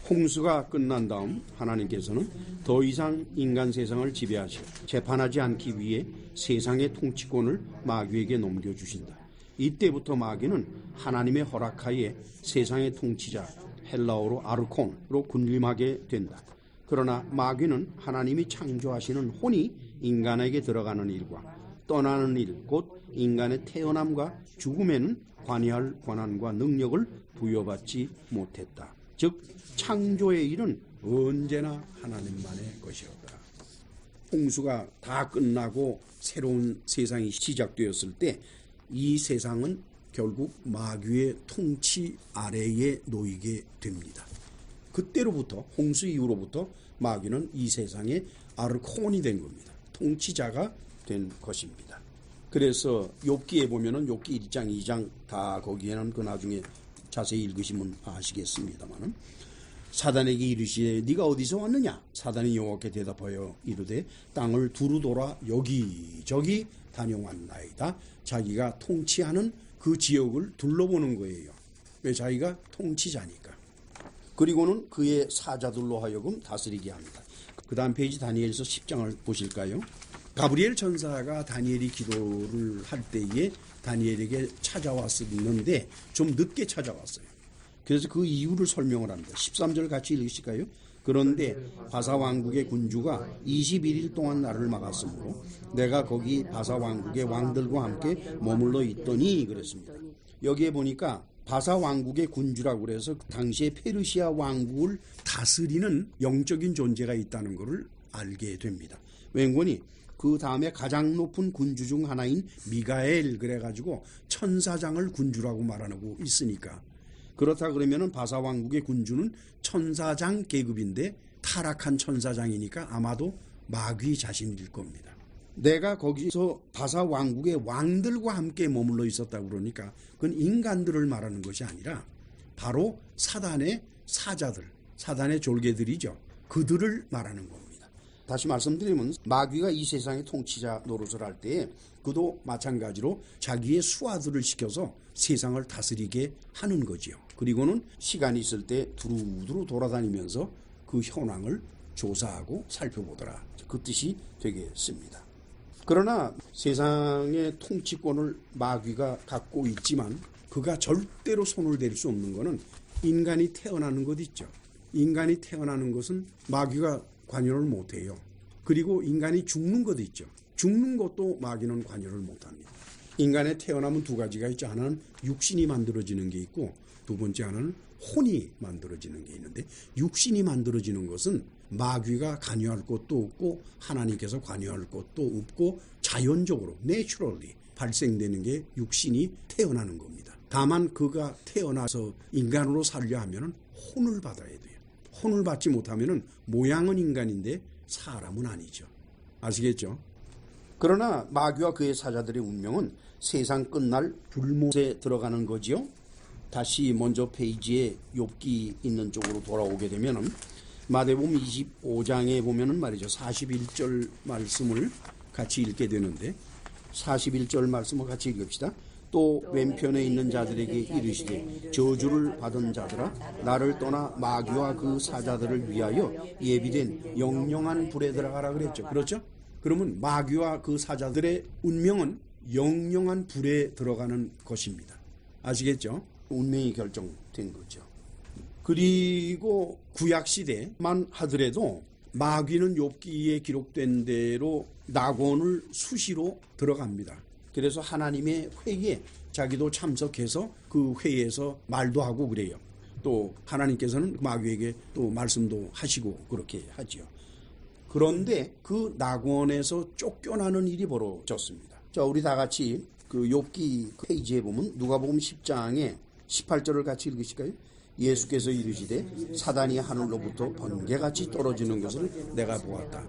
홍수가 끝난 다음 하나님께서는 더 이상 인간 세상을 지배하시고 재판하지 않기 위해 세상의 통치권을 마귀에게 넘겨주신다. 이때부터 마귀는 하나님의 허락하에 세상의 통치자, 헬라어로 아르콘으로 군림하게 된다. 그러나 마귀는 하나님이 창조하시는 혼이 인간에게 들어가는 일과 떠나는 일, 곧 인간의 태어남과 죽음에는 관여할 권한과 능력을 부여받지 못했다. 즉 창조의 일은 언제나 하나님만의 것이었다. 홍수가 다 끝나고 새로운 세상이 시작되었을 때 이 세상은 결국 마귀의 통치 아래에 놓이게 됩니다. 그때로부터 홍수 이후로부터 마귀는 이 세상의 아르콘이 된 겁니다. 통치자가 된 것입니다. 그래서 욥기에 보면은 욥기 1장 2장 다 거기에는 그 나중에 자세히 읽으시면 아시겠습니다만은 사단에게 이르시되 네가 어디서 왔느냐? 사단이 여호와께 대답하여 이르되 땅을 두루 돌아 여기저기 다녀왔나이다. 자기가 통치하는 그 지역을 둘러보는 거예요. 왜? 자기가 통치자니까. 그리고는 그의 사자들로 하여금 다스리게 합니다. 그 다음 페이지 다니엘서 10장을 보실까요? 가브리엘 천사가 다니엘이 기도를 할 때에 다니엘에게 찾아왔었는데 좀 늦게 찾아왔어요. 그래서 그 이유를 설명을 합니다. 13절 같이 읽으실까요? 그런데 바사 왕국의 군주가 21일 동안 나를 막았으므로 내가 거기 바사 왕국의 왕들과 함께 머물러 있더니 그랬습니다. 여기에 보니까 바사 왕국의 군주라고 그래서 당시에 페르시아 왕국을 다스리는 영적인 존재가 있다는 것을 알게 됩니다. 왠고니 그 다음에 가장 높은 군주 중 하나인 미가엘 그래가지고 천사장을 군주라고 말하고 있으니까 그렇다 그러면은 바사 왕국의 군주는 천사장 계급인데 타락한 천사장이니까 아마도 마귀 자신일 겁니다. 내가 거기서 바사 왕국의 왕들과 함께 머물러 있었다고 그러니까 그건 인간들을 말하는 것이 아니라 바로 사단의 사자들, 사단의 졸개들이죠. 그들을 말하는 겁니다. 다시 말씀드리면 마귀가 이 세상의 통치자 노릇을 할 때에 그도 마찬가지로 자기의 수하들을 시켜서 세상을 다스리게 하는 거지요. 그리고는 시간이 있을 때 두루두루 돌아다니면서 그 현황을 조사하고 살펴보더라. 그 뜻이 되겠습니다. 그러나 세상의 통치권을 마귀가 갖고 있지만 그가 절대로 손을 댈 수 없는 것은 인간이 태어나는 것 있죠. 인간이 태어나는 것은 마귀가 관여를 못해요. 그리고 인간이 죽는 것 있죠. 죽는 것도 마귀는 관여를 못합니다. 인간의 태어나면 두 가지가 있죠. 하나는 육신이 만들어지는 게 있고 두 번째 하나는 혼이 만들어지는 게 있는데 육신이 만들어지는 것은 마귀가 관여할 것도 없고 하나님께서 관여할 것도 없고 자연적으로 내추럴리 발생되는 게 육신이 태어나는 겁니다. 다만 그가 태어나서 인간으로 살려 하면은 혼을 받아야 돼요. 혼을 받지 못하면은 모양은 인간인데 사람은 아니죠. 아시겠죠? 그러나 마귀와 그의 사자들의 운명은 세상 끝날 불못에 들어가는 거지요. 다시 먼저 페이지에 욥기 있는 쪽으로 돌아오게 되면은 마태복음 25장에 보면은 말이죠. 41절 말씀을 같이 읽게 되는데 41절 말씀을 같이 읽읍시다. 또 왼편에 있는 자들에게 이르시되 저주를 받은 자들아 나를 떠나 마귀와 그 사자들을 위하여 예비된 영영한 불에 들어가라 그랬죠. 그렇죠? 그러면 마귀와 그 사자들의 운명은 영영한 불에 들어가는 것입니다. 아시겠죠? 운명이 결정된 거죠. 그리고 구약시대만 하더라도 마귀는 욥기에 기록된 대로 낙원을 수시로 들어갑니다. 그래서 하나님의 회의에 자기도 참석해서 그 회의에서 말도 하고 그래요. 또 하나님께서는 마귀에게 또 말씀도 하시고 그렇게 하지요. 그런데 그 낙원에서 쫓겨나는 일이 벌어졌습니다. 자, 우리 다 같이 그 욥기 페이지에 보면 누가복음 10장에 18절을 같이 읽으실까요? 예수께서 이르시되 사단이 하늘로부터 번개같이 떨어지는 것을 내가 보았다.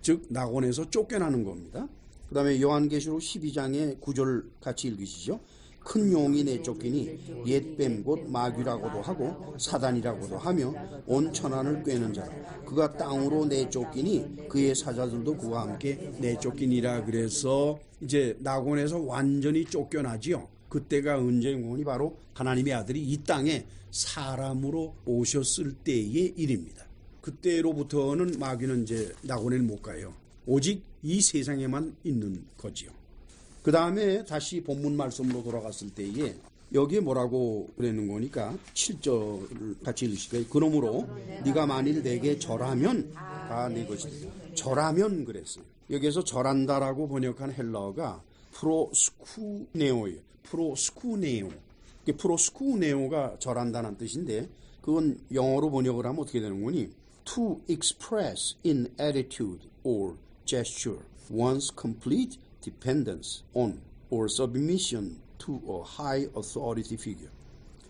즉 낙원에서 쫓겨나는 겁니다. 그 다음에 요한계시록 12장의 9절 같이 읽으시죠. 큰 용이 내쫓기니 옛뱀 곧 마귀라고도 하고 사단이라고도 하며 온 천하를 꿰는 자라. 그가 땅으로 내쫓기니 그의 사자들도 그와 함께 내쫓기니라. 그래서 이제 낙원에서 완전히 쫓겨나지요. 그때가 언제니 바로 하나님의 아들이 이 땅에 사람으로 오셨을 때의 일입니다. 그때로부터는 마귀는 이제 낙원에 못 가요. 오직 이 세상에만 있는 거지요. 그 다음에 다시 본문 말씀으로 돌아갔을 때에 여기에 뭐라고 그러는 거니까 7절을 같이 읽으실까요? 그러므로 네가 만일 내게 절하면 다 내 것이다. 절하면 그랬어요. 여기에서 절한다라고 번역한 헬라어가 프로스쿠네오예요. 프로스쿠네오. 프로스쿠네오가 절한다는 뜻인데 그건 영어로 번역을 하면 어떻게 되는 거니? To express in attitude or gesture one's complete dependence on or submission to a high authority figure.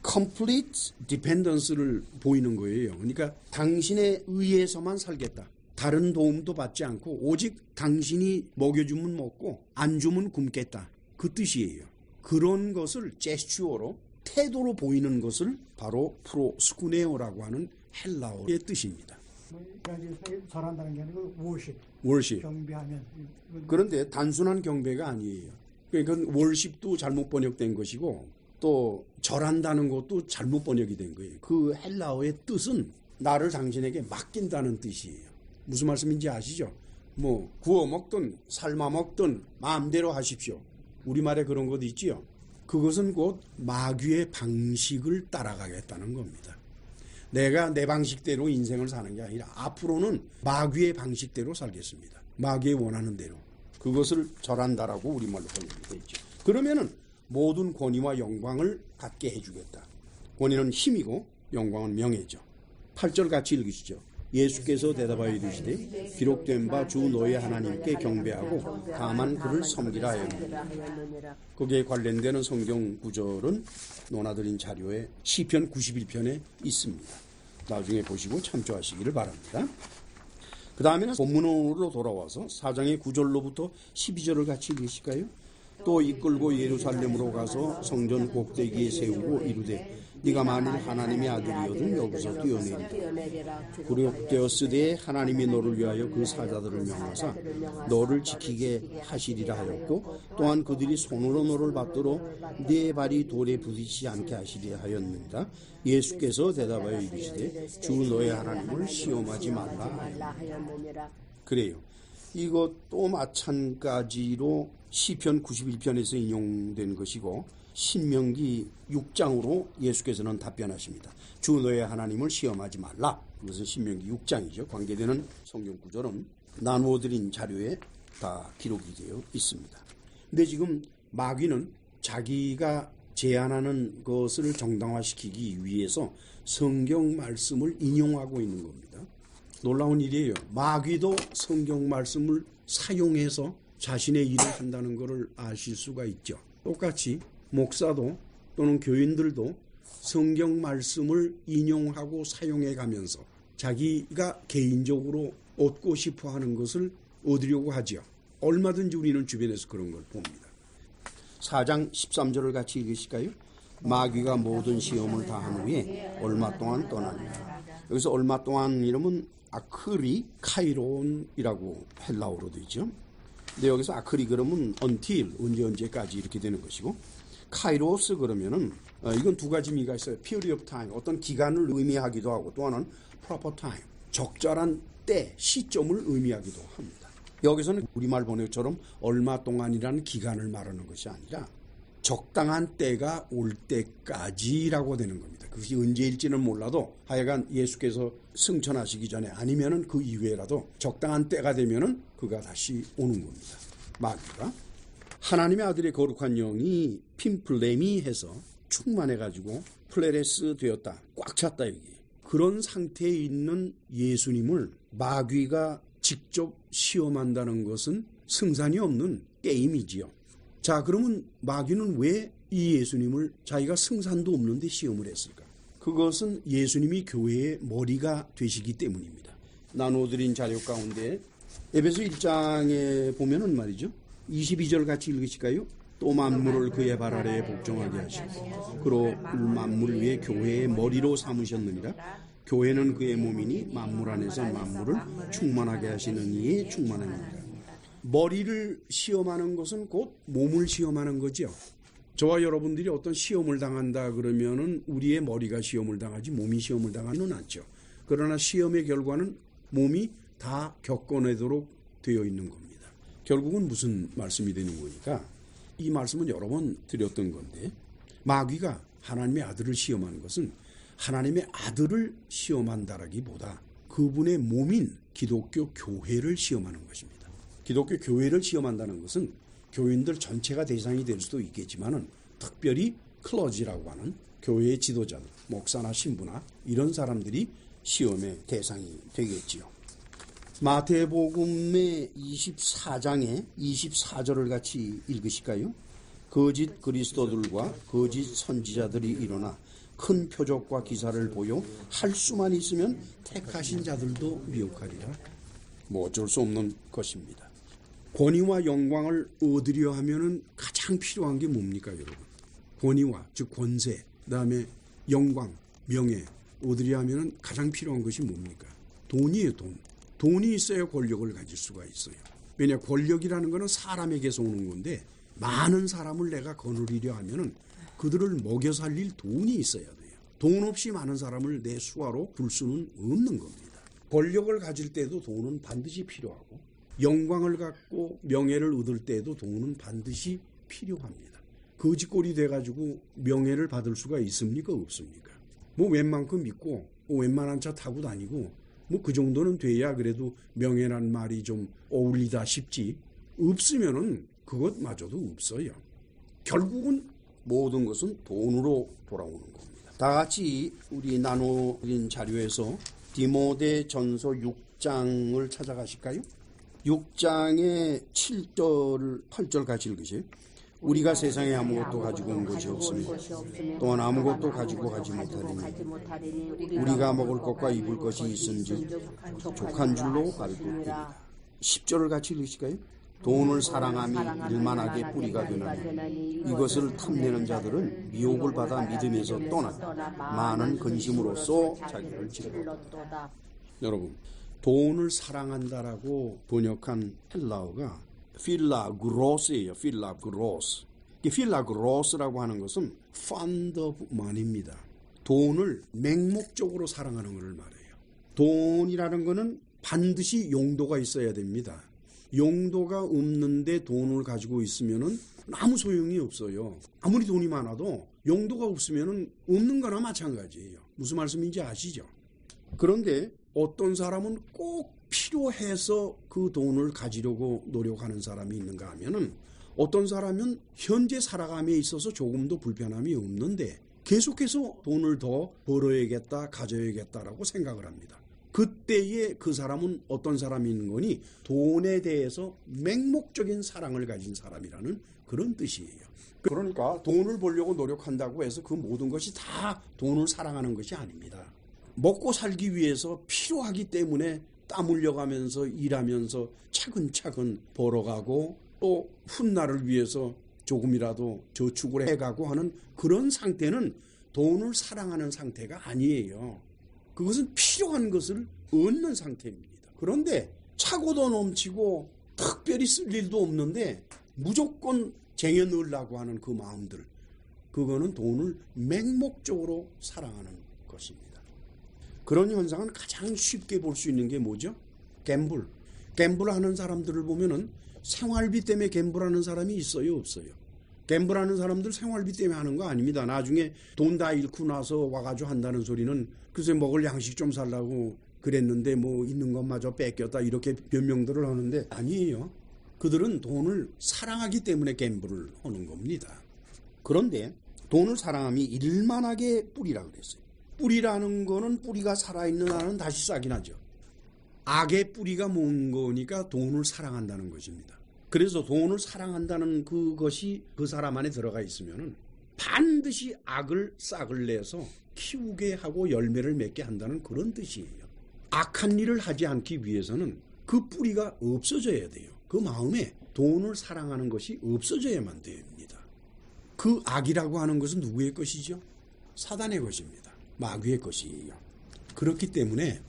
complete dependence를 보이는 거예요. 그러니까 당신에 의해서만 살겠다. 다른 도움도 받지 않고 오직 당신이 먹여주면 먹고 안 주면 굶겠다. 그 뜻이에요. 그런 것을 제스처로 태도로 보이는 것을 바로 프로스쿠네오라고 하는 헬라어의 뜻입니다. 절한다는 게 아니고 월십. 경배하면. 그런데 단순한 경배가 아니에요. 그러니까 월십도 잘못 번역된 것이고 또 절한다는 것도 잘못 번역이 된 거예요. 그 헬라어의 뜻은 나를 당신에게 맡긴다는 뜻이에요. 무슨 말씀인지 아시죠? 뭐 구워 먹든 삶아 먹든 마음대로 하십시오. 우리말에 그런 것 있지요. 그것은 곧 마귀의 방식을 따라가겠다는 겁니다. 내가 내 방식대로 인생을 사는 게 아니라 앞으로는 마귀의 방식대로 살겠습니다. 마귀의 원하는 대로. 그것을 절한다라고 우리말로 번역이 되어 있죠. 그러면은 모든 권위와 영광을 갖게 해주겠다. 권위는 힘이고 영광은 명예죠. 8절 같이 읽으시죠. 예수께서 대답하여 이르시되 기록된 바 주 너의 하나님께 경배하고 다만 그를 섬기라 하였느니라. 거기에 관련되는 성경 구절은 논하드린 자료에 시편 91편에 있습니다. 나중에 보시고 참조하시기를 바랍니다. 그 다음에는 본문으로 돌아와서 4장의 9절로부터 12절을 같이 읽으실까요? 또 이끌고 예루살렘으로 가서 성전 꼭대기에 세우고 이르되 네가 만일 하나님의 아들이거든 여기서 뛰어내리라. 구력되었으되 하나님이 너를 위하여 그 사자들을 명하사 너를 지키게 하시리라 하였고 또한 그들이 손으로 너를 받들어 네 발이 돌에 부딪히지 않게 하시리라 하였느니라. 예수께서 대답하여 이르시되 주 너의 하나님을 시험하지 말라 하였느니라. 그래요. 이것도 마찬가지로 시편 91편에서 인용된 것이고 신명기 6장으로 예수께서는 답변하십니다. 주 너의 하나님을 시험하지 말라. 이것은 신명기 6장이죠. 관계되는 성경 구절은 나누어드린 자료에 다 기록이 되어 있습니다. 근데 지금 마귀는 자기가 제안하는 것을 정당화시키기 위해서 성경 말씀을 인용하고 있는 겁니다. 놀라운 일이에요. 마귀도 성경 말씀을 사용해서 자신의 일을 한다는 것을 아실 수가 있죠. 똑같이 목사도 또는 교인들도 성경 말씀을 인용하고 사용해 가면서 자기가 개인적으로 얻고 싶어 하는 것을 얻으려고 하죠. 얼마든지 우리는 주변에서 그런 걸 봅니다. 4장 13절을 같이 읽으실까요? 마귀가 모든 시험을 다한 후에 얼마 동안 떠나니라. 여기서 얼마 동안 이러면 아크리 카이론이라고 헬라어로 되죠. 근데 여기서 아크리 그러면 until 언제까지 이렇게 되는 것이고 카이로스 그러면은 이건 두 가지 의미가 있어요. period of time 어떤 기간을 의미하기도 하고 또 하나는 proper time 적절한 때 시점을 의미하기도 합니다. 여기서는 우리말 번역처럼 얼마 동안이라는 기간을 말하는 것이 아니라 적당한 때가 올 때까지라고 되는 겁니다. 그것이 언제일지는 몰라도 하여간 예수께서 승천하시기 전에 아니면은 그 이후에라도 적당한 때가 되면은 그가 다시 오는 겁니다. 마귀가 하나님의 아들의 거룩한 영이 핀플레미해서 충만해가지고 플레레스 되었다. 꽉 찼다 여기. 그런 상태에 있는 예수님을 마귀가 직접 시험한다는 것은 승산이 없는 게임이지요. 자, 그러면 마귀는 왜 이 예수님을 자기가 승산도 없는데 시험을 했을까? 그것은 예수님이 교회의 머리가 되시기 때문입니다. 나눠드린 자료 가운데 에베소 1장에 보면은 말이죠. 22절 같이 읽으실까요? 또 만물을 그의 발 아래에 복종하게 하시고 그로 만물 위에 교회의 머리로 삼으셨느니라. 교회는 그의 몸이니 만물 안에서 만물을 충만하게 하시는 이에 충만합니다. 머리를 시험하는 것은 곧 몸을 시험하는 거죠. 저와 여러분들이 어떤 시험을 당한다 그러면은 우리의 머리가 시험을 당하지 몸이 시험을 당하지는 않죠. 그러나 시험의 결과는 몸이 다 겪어내도록 되어 있는 겁니다. 결국은 무슨 말씀이 되는 거니까 이 말씀은 여러 번 드렸던 건데 마귀가 하나님의 아들을 시험하는 것은 하나님의 아들을 시험한다라기보다 그분의 몸인 기독교 교회를 시험하는 것입니다. 기독교 교회를 시험한다는 것은 교인들 전체가 대상이 될 수도 있겠지만은 특별히 클러지라고 하는 교회의 지도자들, 목사나 신부나 이런 사람들이 시험의 대상이 되겠지요. 마태복음의 24장의 24절을 같이 읽으실까요? 거짓 그리스도들과 거짓 선지자들이 일어나 큰 표적과 기사를 보여 할 수만 있으면 택하신 자들도 미혹하리라. 뭐 어쩔 수 없는 것입니다. 권위와 영광을 얻으려 하면은 가장 필요한 게 뭡니까, 여러분? 권위와 즉 권세, 그다음에 영광, 명예 얻으려 하면은 가장 필요한 것이 뭡니까? 돈이에요, 돈. 돈이 있어야 권력을 가질 수가 있어요. 왜냐, 권력이라는 것은 사람에게서 오는 건데 많은 사람을 내가 거느리려 하면은 그들을 먹여 살릴 돈이 있어야 돼요. 돈 없이 많은 사람을 내 수하로 둘 수는 없는 겁니다. 권력을 가질 때도 돈은 반드시 필요하고 영광을 갖고 명예를 얻을 때도 돈은 반드시 필요합니다. 거지꼴이 돼가지고 명예를 받을 수가 있습니까? 없습니까? 뭐 웬만큼 있고 웬만한 차 타고 다니고 뭐 그 정도는 돼야 그래도 명예란 말이 좀 어울리다 싶지 없으면은 그것마저도 없어요. 결국은 모든 것은 돈으로 돌아오는 겁니다. 다 같이 우리 나눠드린 자료에서 디모데전서 6장을 찾아가실까요? 6장의 7절, 8절 같이 읽으세요. 우리가 세상에 아무것도 가지고 온 것이 없으며 또한 아무것도 가지고 가지 못하리니 우리가 먹을 것과 입을 것이 있은즉 족한 줄로 알고 있다. 10절을 같이 읽으실까요? 돈을 사랑함이 일만하게 뿌리가 되나니 이것을 탐내는 자들은 미혹을 받아 믿음에서 떠나 많은 근심으로써 자기를 찔렀도다. 여러분, 돈을 사랑한다라고 번역한 헬라어가 필라그로스예요. 필라그로스. 필라그로스라고 하는 것은 fond of money입니다. 돈을 맹목적으로 사랑하는 것을 말해요. 돈이라는 것은 반드시 용도가 있어야 됩니다. 용도가 없는데 돈을 가지고 있으면은 아무 소용이 없어요. 아무리 돈이 많아도 용도가 없으면은 없는 거나 마찬가지예요. 무슨 말씀인지 아시죠? 그런데 어떤 사람은 꼭 필요해서 그 돈을 가지려고 노력하는 사람이 있는가 하면은 어떤 사람은 현재 살아감에 있어서 조금도 불편함이 없는데 계속해서 돈을 더 벌어야겠다, 가져야겠다라고 생각을 합니다. 그때에 그 사람은 어떤 사람이 있는 거니? 돈에 대해서 맹목적인 사랑을 가진 사람이라는 그런 뜻이에요. 그러니까 돈을 벌려고 노력한다고 해서 그 모든 것이 다 돈을 사랑하는 것이 아닙니다. 먹고 살기 위해서 필요하기 때문에 땀 흘려가면서 일하면서 차근차근 벌어가고 또 훗날을 위해서 조금이라도 저축을 해가고 하는 그런 상태는 돈을 사랑하는 상태가 아니에요. 그것은 필요한 것을 얻는 상태입니다. 그런데 차고도 넘치고 특별히 쓸 일도 없는데 무조건 쟁여 넣으려고 하는 그 마음들, 그거는 돈을 맹목적으로 사랑하는 것입니다. 그런 현상은 가장 쉽게 볼 수 있는 게 뭐죠? 갬블. 갬블하는 사람들을 보면은 생활비 때문에 갬블하는 사람이 있어요, 없어요? 갬블하는 사람들 생활비 때문에 하는 거 아닙니다. 나중에 돈 다 잃고 나서 와가지고 한다는 소리는 글쎄 먹을 양식 좀 살라고 그랬는데 뭐 있는 것마저 뺏겼다 이렇게 변명들을 하는데 아니에요. 그들은 돈을 사랑하기 때문에 갬블을 하는 겁니다. 그런데 돈을 사랑함이 일만하게 뿌리라 그랬어요. 뿌리라는 거는 뿌리가 살아있는 한은 다시 싹이 나죠. 악의 뿌리가 뭔 거니까 돈을 사랑한다는 것입니다. 그래서 돈을 사랑한다는 그것이 그 사람 안에 들어가 있으면은 반드시 악을 싹을 내서 키우게 하고 열매를 맺게 한다는 그런 뜻이에요. 악한 일을 하지 않기 위해서는 그 뿌리가 없어져야 돼요. 그 마음에 돈을 사랑하는 것이 없어져야만 됩니다. 그 악이라고 하는 것은 누구의 것이죠? 사단의 것입니다. 마귀의 것이에요. 그렇기 때문에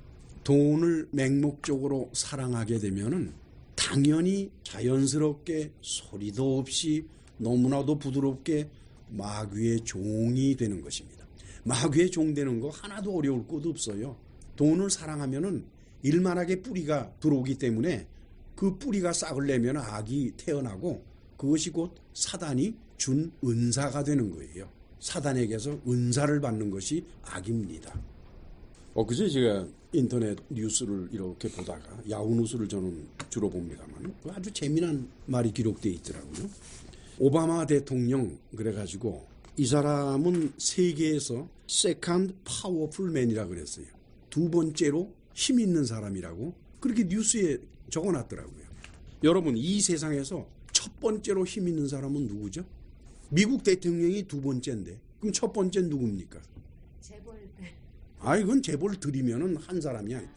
돈을 맹목적으로 사랑하게 되면은 당연히 자연스럽게 소리도 없이 너무나도 부드럽게 마귀의 종이 되는 것입니다. 마귀의 종 되는 거 하나도 어려울 것 없어요. 돈을 사랑하면은 일만하게 뿌리가 들어오기 때문에 그 뿌리가 싹을 내면 악이 태어나고 그것이 곧 사단이 준 은사가 되는 거예요. 사단에게서 은사를 받는 것이 악입니다. 그제 제가 인터넷 뉴스를 이렇게 보다가 야후 뉴스를 저는 주로 봅니다만 아주 재미난 말이 기록되어 있더라고요. 오바마 대통령 그래가지고 이 사람은 세계에서 세컨드 파워풀 맨이라고 그랬어요. 두 번째로 힘 있는 사람이라고 그렇게 뉴스에 적어놨더라고요. 여러분 이 세상에서 첫 번째로 힘 있는 사람은 누구죠? 미국 대통령이 두 번째인데 그럼 첫 번째는 누굽니까? 재벌들. 이건 재벌 들이면은 한 사람이 아니에요.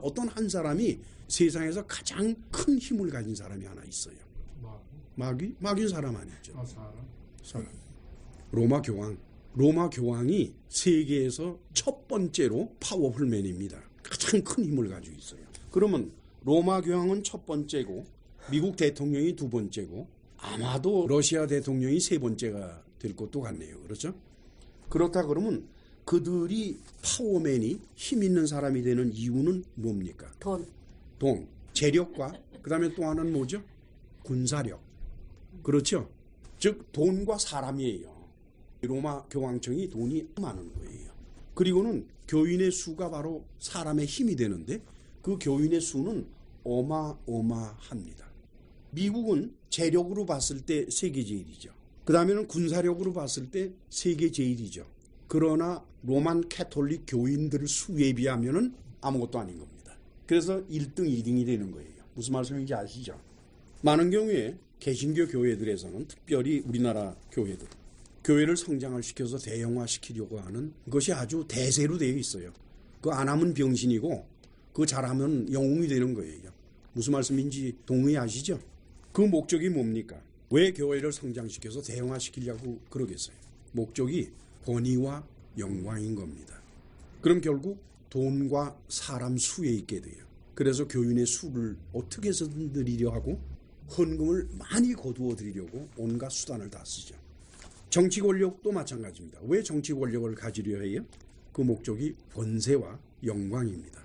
어떤 한 사람이 세상에서 가장 큰 힘을 가진 사람이 하나 있어요. 마귀? 마귀는 사람 아니죠. 사람. 로마 교황이 세계에서 첫 번째로 파워풀맨입니다. 가장 큰 힘을 가지고 있어요. 그러면 로마 교황은 첫 번째고 미국 대통령이 두 번째고 아마도 러시아 대통령이 세 번째가 될 것도 같네요. 그렇죠? 그렇다 그러면 그들이 파워맨이 힘 있는 사람이 되는 이유는 뭡니까? 돈. 재력과 그다음에 또 하나는 뭐죠? 군사력. 그렇죠? 즉 돈과 사람이에요. 로마 교황청이 돈이 많은 거예요. 그리고는 교인의 수가 바로 사람의 힘이 되는데 그 교인의 수는 어마어마합니다. 미국은 재력으로 봤을 때 세계 제일이죠. 그 다음에는 군사력으로 봤을 때 세계 제일이죠. 그러나 로만 캐톨릭 교인들 수에 비하면은 아무것도 아닌 겁니다. 그래서 1등, 2등이 되는 거예요. 무슨 말씀인지 아시죠? 많은 경우에 개신교 교회들에서는 특별히 우리나라 교회들 교회를 성장을 시켜서 대형화시키려고 하는 것이 아주 대세로 되어 있어요. 그거 안 하면 병신이고 그거 잘하면 영웅이 되는 거예요. 무슨 말씀인지 동의하시죠? 그 목적이 뭡니까? 왜 교회를 성장시켜서 대형화시키려고 그러겠어요? 목적이 권위와 영광인 겁니다. 그럼 결국 돈과 사람 수에 있게 돼요. 그래서 교인의 수를 어떻게 해서든 늘리려 하고 헌금을 많이 거두어 드리려고 온갖 수단을 다 쓰죠. 정치 권력도 마찬가지입니다. 왜 정치 권력을 가지려 해요? 그 목적이 권세와 영광입니다.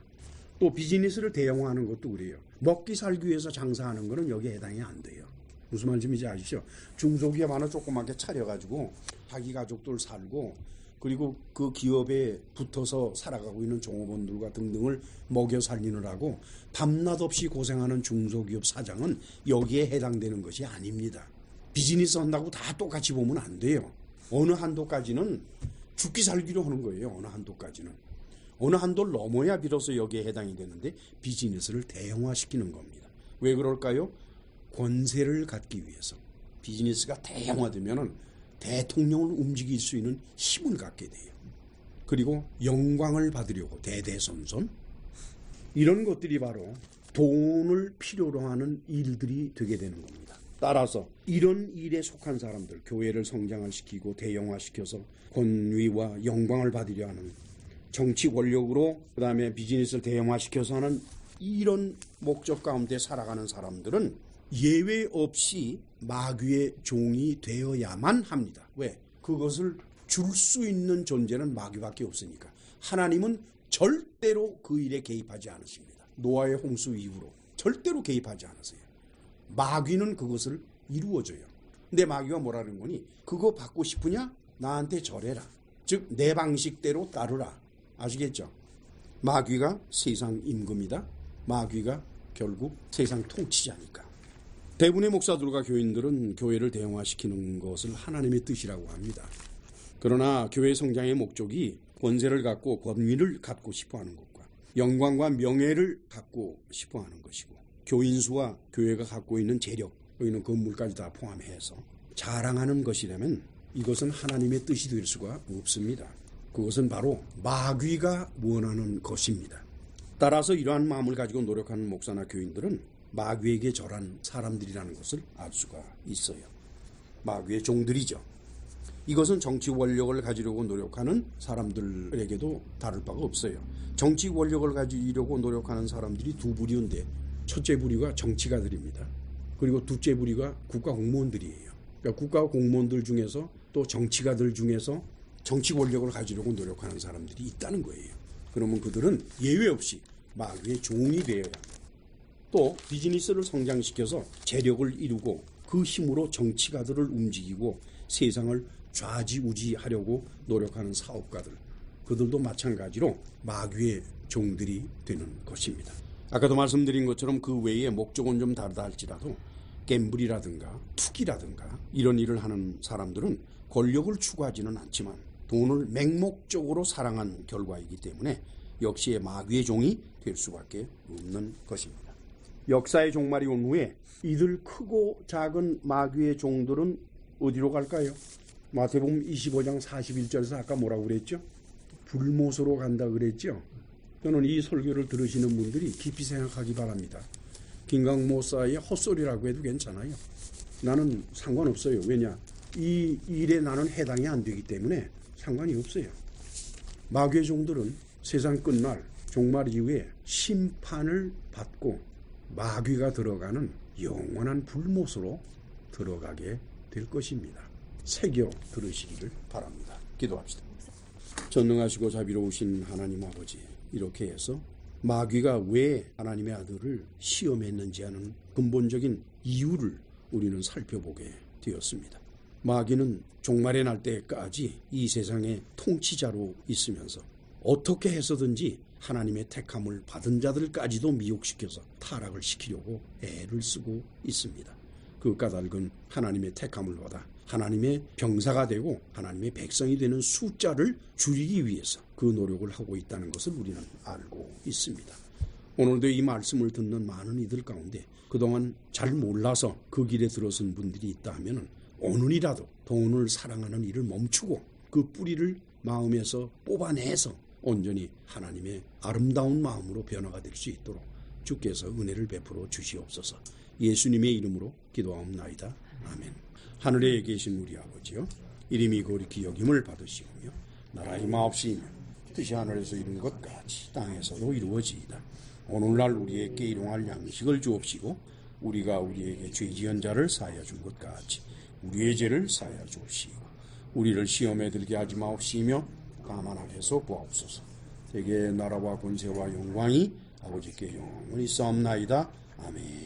또 비즈니스를 대형화하는 것도 그래요. 먹기 살기 위해서 장사하는 거는 여기에 해당이 안 돼요. 무슨 말인지 아시죠? 중소기업 하나 조그맣게 차려가지고 자기 가족들 살고 그리고 그 기업에 붙어서 살아가고 있는 종업원들과 등등을 먹여 살리느라고 밤낮 없이 고생하는 중소기업 사장은 여기에 해당되는 것이 아닙니다. 비즈니스 한다고 다 똑같이 보면 안 돼요. 어느 한도까지는 죽기 살기로 하는 거예요. 어느 한도까지는. 어느 한도를 넘어야 비로소 여기에 해당이 되는데 비즈니스를 대형화시키는 겁니다. 왜 그럴까요? 권세를 갖기 위해서. 비즈니스가 대형화되면 대통령을 움직일 수 있는 힘을 갖게 돼요. 그리고 영광을 받으려고 대대손손 이런 것들이 바로 돈을 필요로 하는 일들이 되게 되는 겁니다. 따라서 이런 일에 속한 사람들, 교회를 성장을 시키고 대형화시켜서 권위와 영광을 받으려 하는 정치 권력으로 그다음에 비즈니스를 대형화시켜서 하는 이런 목적 가운데 살아가는 사람들은 예외 없이 마귀의 종이 되어야만 합니다. 왜? 그것을 줄 수 있는 존재는 마귀밖에 없으니까. 하나님은 절대로 그 일에 개입하지 않으십니다. 노아의 홍수 이후로 절대로 개입하지 않으세요. 마귀는 그것을 이루어줘요. 근데 마귀가 뭐라는 거니? 그거 받고 싶으냐? 나한테 절해라. 즉 내 방식대로 따르라. 아시겠죠? 마귀가 세상 임금이다. 마귀가 결국 세상 통치자니까. 대부분의 목사들과 교인들은 교회를 대형화시키는 것을 하나님의 뜻이라고 합니다. 그러나 교회 성장의 목적이 권세를 갖고 권위를 갖고 싶어하는 것과 영광과 명예를 갖고 싶어 하는 것이고, 교인수와 교회가 갖고 있는 재력, 여기는 건물까지 다 포함해서 자랑하는 것이라면 이것은 하나님의 뜻이 될 수가 없습니다. 그것은 바로 마귀가 원하는 것입니다. 따라서 이러한 마음을 가지고 노력하는 목사나 교인들은 마귀에게 절한 사람들이라는 것을 알 수가 있어요. 마귀의 종들이죠. 이것은 정치 권력을 가지려고 노력하는 사람들에게도 다를 바가 없어요. 정치 권력을 가지려고 노력하는 사람들이 두 부류인데, 첫째 부류가 정치가들입니다. 그리고 둘째 부류가 국가 공무원들이에요. 그러니까 국가 공무원들 중에서 또 정치가들 중에서 정치 권력을 가지려고 노력하는 사람들이 있다는 거예요. 그러면 그들은 예외 없이 마귀의 종이 되어야 합니다. 또 비즈니스를 성장시켜서 재력을 이루고 그 힘으로 정치가들을 움직이고 세상을 좌지우지하려고 노력하는 사업가들, 그들도 마찬가지로 마귀의 종들이 되는 것입니다. 아까도 말씀드린 것처럼 그 외에 목적은 좀 다르다 할지라도 갬블이라든가 투기라든가 이런 일을 하는 사람들은 권력을 추구하지는 않지만 돈을 맹목적으로 사랑한 결과이기 때문에 역시 마귀의 종이 될 수밖에 없는 것입니다. 역사의 종말이 온 후에 이들 크고 작은 마귀의 종들은 어디로 갈까요? 마태복음 25장 41절에서 아까 뭐라고 그랬죠? 불못으로 간다 그랬죠? 저는 이 설교를 들으시는 분들이 깊이 생각하기 바랍니다. 김강 목사의 헛소리라고 해도 괜찮아요. 나는 상관없어요. 왜냐? 이 일에 나는 해당이 안 되기 때문에 상관이 없어요. 마귀의 종들은 세상 끝날 종말 이후에 심판을 받고 마귀가 들어가는 영원한 불못으로 들어가게 될 것입니다. 새겨 들으시기를 바랍니다. 기도합시다. 전능하시고 자비로우신 하나님 아버지, 이렇게 해서 마귀가 왜 하나님의 아들을 시험했는지 하는 근본적인 이유를 우리는 살펴보게 되었습니다. 마귀는 종말의 날 때까지 이 세상의 통치자로 있으면서 어떻게 해서든지 하나님의 택함을 받은 자들까지도 미혹시켜서 타락을 시키려고 애를 쓰고 있습니다. 그 까닭은 하나님의 택함을 받아 하나님의 병사가 되고 하나님의 백성이 되는 숫자를 줄이기 위해서 그 노력을 하고 있다는 것을 우리는 알고 있습니다. 오늘도 이 말씀을 듣는 많은 이들 가운데 그동안 잘 몰라서 그 길에 들어선 분들이 있다 하면 오늘이라도 돈을 사랑하는 일을 멈추고 그 뿌리를 마음에서 뽑아내서 온전히 하나님의 아름다운 마음으로 변화가 될 수 있도록 주께서 은혜를 베풀어 주시옵소서. 예수님의 이름으로 기도하옵나이다. 아멘. 하늘에 계신 우리 아버지요, 이름이 거룩히 여김을 받으시오며 나라의 마옵시며 뜻이 하늘에서 이룬 것 같이 땅에서도 이루어지이다. 오늘날 우리에게 일용할 양식을 주옵시고 우리가 우리에게 죄 지은 자를 사하여 준 것 같이 우리의 죄를 사하여 주옵시고 우리를 시험에 들게 하지 마옵시며 다만 악에서 구하옵소서. 대개 나라와 권세와 영광이 아버지께 영원히 있사옵나이다. 아멘.